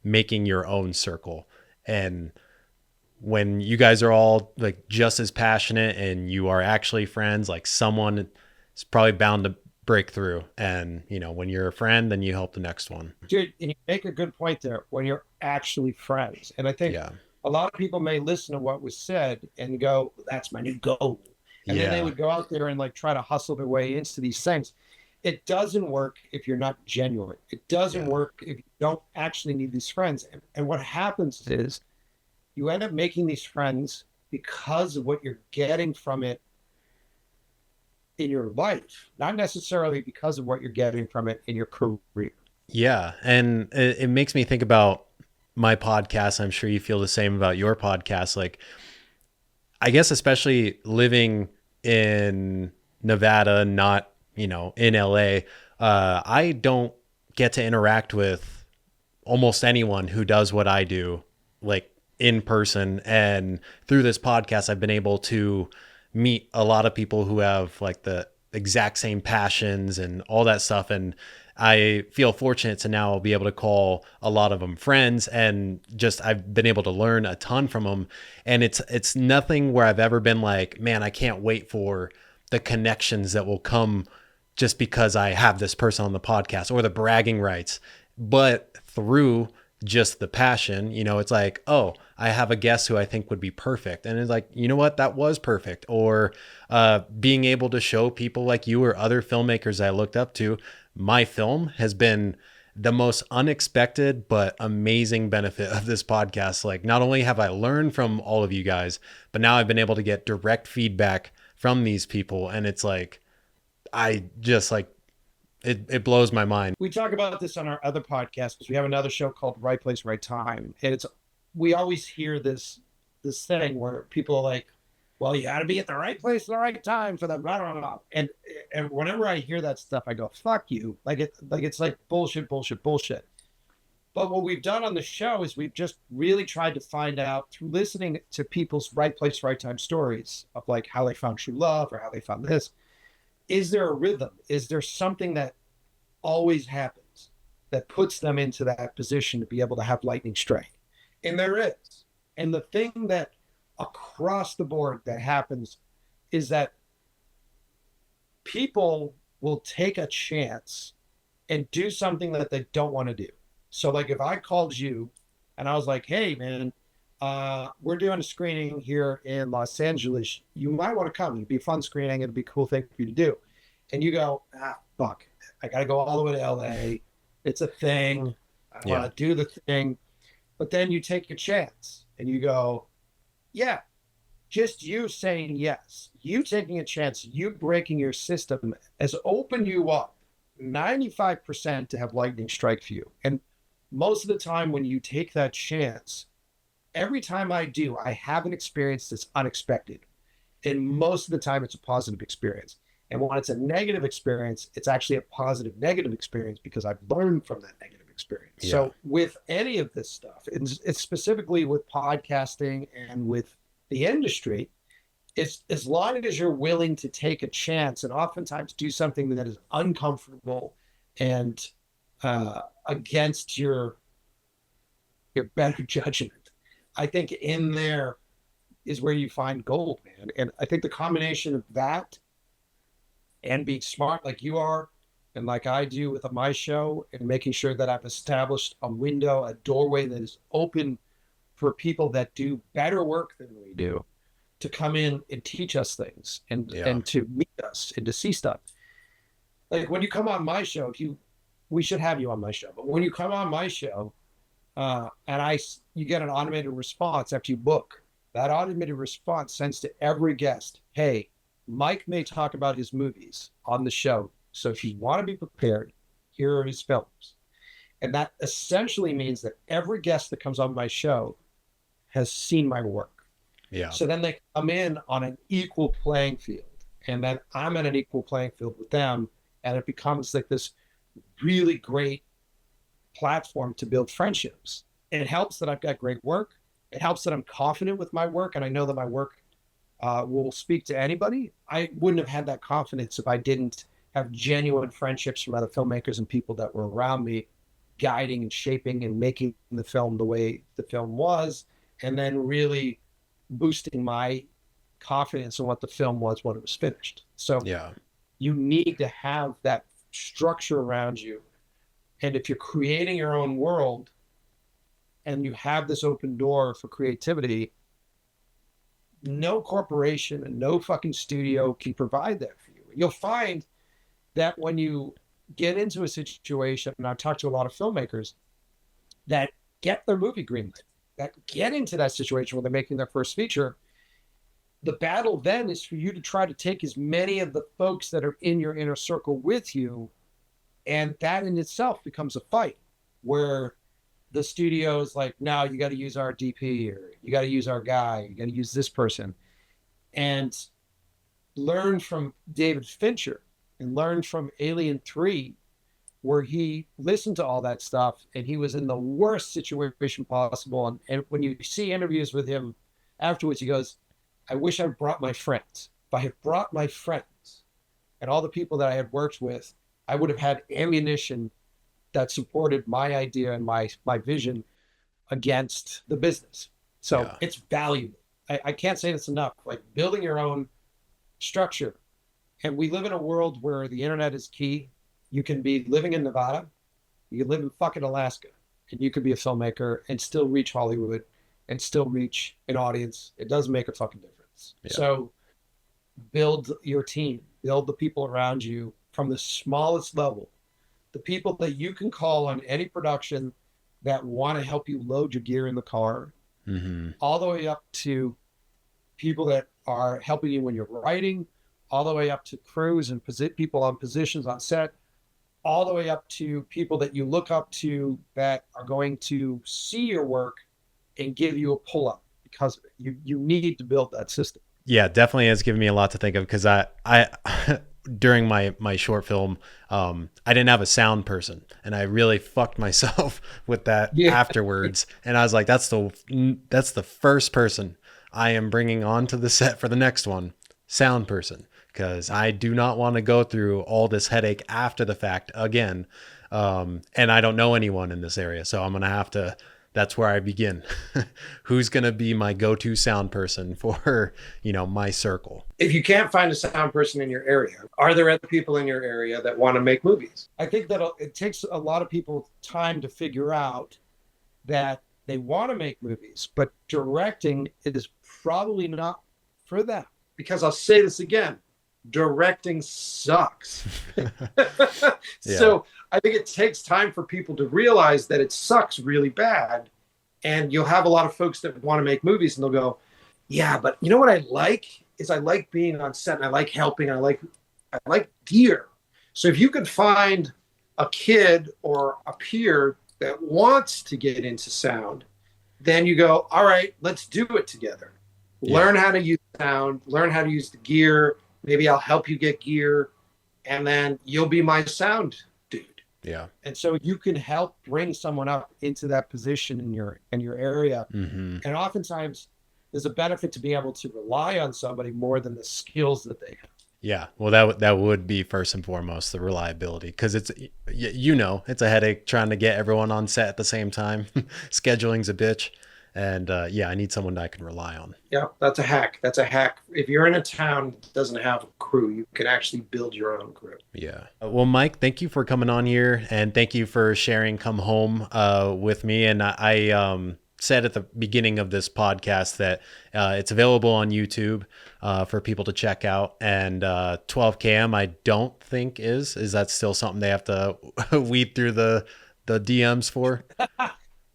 making your own circle. And when you guys are all like just as passionate and you are actually friends, like someone is probably bound to break through. And, when you're a friend, then you help the next one. Dude, and you make a good point there, when you're actually friends. And I think a lot of people may listen to what was said and go, that's my new goal. And then they would go out there and like try to hustle their way into these things. It doesn't work if you're not genuine. It doesn't work if you don't actually need these friends. And what happens is you end up making these friends because of what you're getting from it in your life, not necessarily because of what you're getting from it in your career. Yeah. And it makes me think about my podcast. I'm sure you feel the same about your podcast. Like, I guess, especially living in Nevada, not, in LA, I don't get to interact with almost anyone who does what I do, like in person. And through this podcast, I've been able to meet a lot of people who have like the exact same passions and all that stuff. And I feel fortunate to now be able to call a lot of them friends, and just I've been able to learn a ton from them. And it's nothing where I've ever been like, man, I can't wait for the connections that will come just because I have this person on the podcast or the bragging rights. But through just the passion, it's like, oh, I have a guest who I think would be perfect. And it's like, you know what, that was perfect. Or being able to show people like you or other filmmakers I looked up to, my film has been the most unexpected but amazing benefit of this podcast. Like, not only have I learned from all of you guys, but now I've been able to get direct feedback from these people. And it's like, I just like, it blows my mind. We talk about this on our other podcast because we have another show called Right Place, Right Time. And we always hear this thing where people are like, well, you got to be at the right place at the right time for the blah, blah, blah. And whenever I hear that stuff, I go, fuck you. It's like bullshit. But what we've done on the show is we've just really tried to find out through listening to people's right place, right time stories of like how they found true love or how they found this. Is there a rhythm? Is there something that always happens that puts them into that position to be able to have lightning strike? And there is. And the thing that across the board that happens is that people will take a chance and do something that they don't want to do. So like if I called you and I was like, hey man, we're doing a screening here in Los Angeles. You might want to come. It'd be a fun screening. It'd be a cool thing for you to do. And you go, fuck, I got to go all the way to LA. It's a thing. I want to do the thing. But then you take a chance and you go, yeah, just you saying yes, you taking a chance, you breaking your system has opened you up 95% to have lightning strike for you. And most of the time when you take that chance, every time I do, I have an experience that's unexpected. And most of the time it's a positive experience. And when it's a negative experience, it's actually a positive negative experience because I've learned from that negative experience. Yeah. So with any of this stuff, it's specifically with podcasting and with the industry, it's as long as you're willing to take a chance and oftentimes do something that is uncomfortable and against your better judgment. I think in there is where you find gold, man. And I think the combination of that and being smart like you are and like I do with my show and making sure that I've established a window, a doorway that is open for people that do better work than we do to come in and teach us things and to meet us and to see stuff. Like when you come on my show, we should have you on my show, but when you come on my show and you get an automated response after you book, that automated response sends to every guest, hey, Mike may talk about his movies on the show. So if you want to be prepared, here are his films. And that essentially means that every guest that comes on my show has seen my work. Yeah. So then they come in on an equal playing field. And then I'm at an equal playing field with them. And it becomes like this really great platform to build friendships. And it helps that I've got great work. It helps that I'm confident with my work. And I know that my work will speak to anybody. I wouldn't have had that confidence if I didn't have genuine friendships from other filmmakers and people that were around me, guiding and shaping and making the film the way the film was, and then really boosting my confidence in what the film was when it was finished. So you need to have that structure around you. And if you're creating your own world and you have this open door for creativity, no corporation and no fucking studio can provide that for you. You'll find that when you get into a situation, and I've talked to a lot of filmmakers that get their movie greenlit, that get into that situation where they're making their first feature, the battle then is for you to try to take as many of the folks that are in your inner circle with you. And that in itself becomes a fight where the studio is like, no, you got to use our DP, or you got to use our guy, you got to use this person. And learn from David Fincher and learn from Alien 3, where he listened to all that stuff and he was in the worst situation possible. And when you see interviews with him afterwards, he goes, I wish I brought my friends. If I had brought my friends and all the people that I had worked with, I would have had ammunition that supported my idea and my vision against the business. So it's valuable. I can't say this enough. Like building your own structure. And we live in a world where the internet is key. You can be living in Nevada, you can live in fucking Alaska, and you could be a filmmaker and still reach Hollywood and still reach an audience. It does make a fucking difference. Yeah. So build your team, build the people around you from the smallest level, the people that you can call on any production that want to help you load your gear in the car, all the way up to people that are helping you when you're writing, all the way up to crews and people on positions on set, all the way up to people that you look up to that are going to see your work and give you a pull-up because of it. You need to build that system. Yeah, definitely has given me a lot to think of because I during my short film, I didn't have a sound person, and I really fucked myself with that afterwards. And I was like, that's the first person I am bringing onto the set for the next one, sound person, because I do not want to go through all this headache after the fact again. And I don't know anyone in this area, so I'm gonna have to. That's where I begin. Who's going to be my go-to sound person for, my circle? If you can't find a sound person in your area, are there other people in your area that want to make movies? I think that it takes a lot of people time to figure out that they want to make movies, but directing is probably not for them. Because I'll say this again, directing sucks. Yeah. So I think it takes time for people to realize that it sucks really bad. And you'll have a lot of folks that want to make movies and they'll go, yeah, but you know what I like is I like being on set and I like helping. I like gear. So if you could find a kid or a peer that wants to get into sound, then you go, all right, let's do it together. Yeah. Learn how to use sound, learn how to use the gear. Maybe I'll help you get gear, and then you'll be my sound dude. Yeah. And so you can help bring someone up into that position in your area. Mm-hmm. And oftentimes there's a benefit to be able to rely on somebody more than the skills that they have. Yeah. Well, that would be first and foremost the reliability, because it's it's a headache trying to get everyone on set at the same time. Scheduling's a bitch. And I need someone that I can rely on. Yeah, that's a hack. That's a hack. If you're in a town that doesn't have a crew, you can actually build your own crew. Yeah. Well, Mike, thank you for coming on here, and thank you for sharing Come Home with me. And I said at the beginning of this podcast that it's available on YouTube for people to check out. And 12KM, I don't think is that still something they have to weed through the DMs for?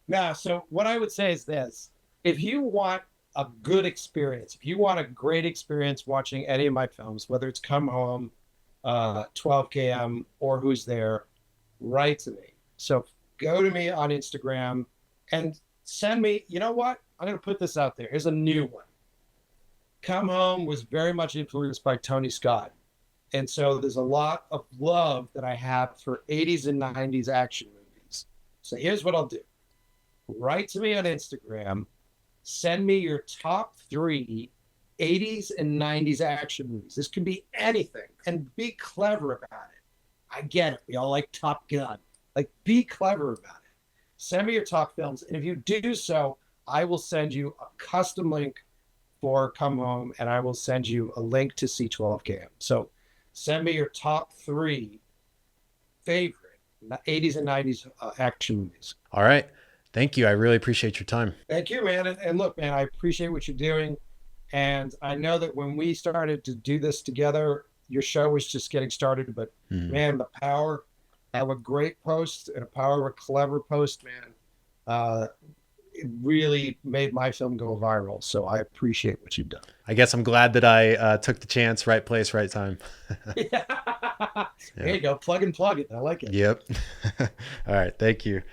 Now, so what I would say is this: if you want a good experience, if you want a great experience watching any of my films, whether it's Come Home, 12KM, or Who's There, write to me. So go to me on Instagram and send me, you know what? I'm going to put this out there. Here's a new one. Come Home was very much influenced by Tony Scott. And so there's a lot of love that I have for 80s and 90s action movies. So here's what I'll do. Write to me on Instagram. Send me your top 3 80s and 90s action movies. This can be anything, and be clever about it. I get it. We all like Top Gun. Like, be clever about it. Send me your top films. And if you do so, I will send you a custom link for Come Home, and I will send you a link to see 12KM. So send me your top 3 favorite 80s and 90s action movies. All right. Thank you. I really appreciate your time. Thank you, man. And look, man, I appreciate what you're doing. And I know that when we started to do this together, your show was just getting started. But man, the power of a great post and a power of a clever post, man, it really made my film go viral. So I appreciate what you've done. I guess I'm glad that I took the chance. Right place, right time. Yeah. There you go. Plug and plug it. I like it. Yep. All right. Thank you.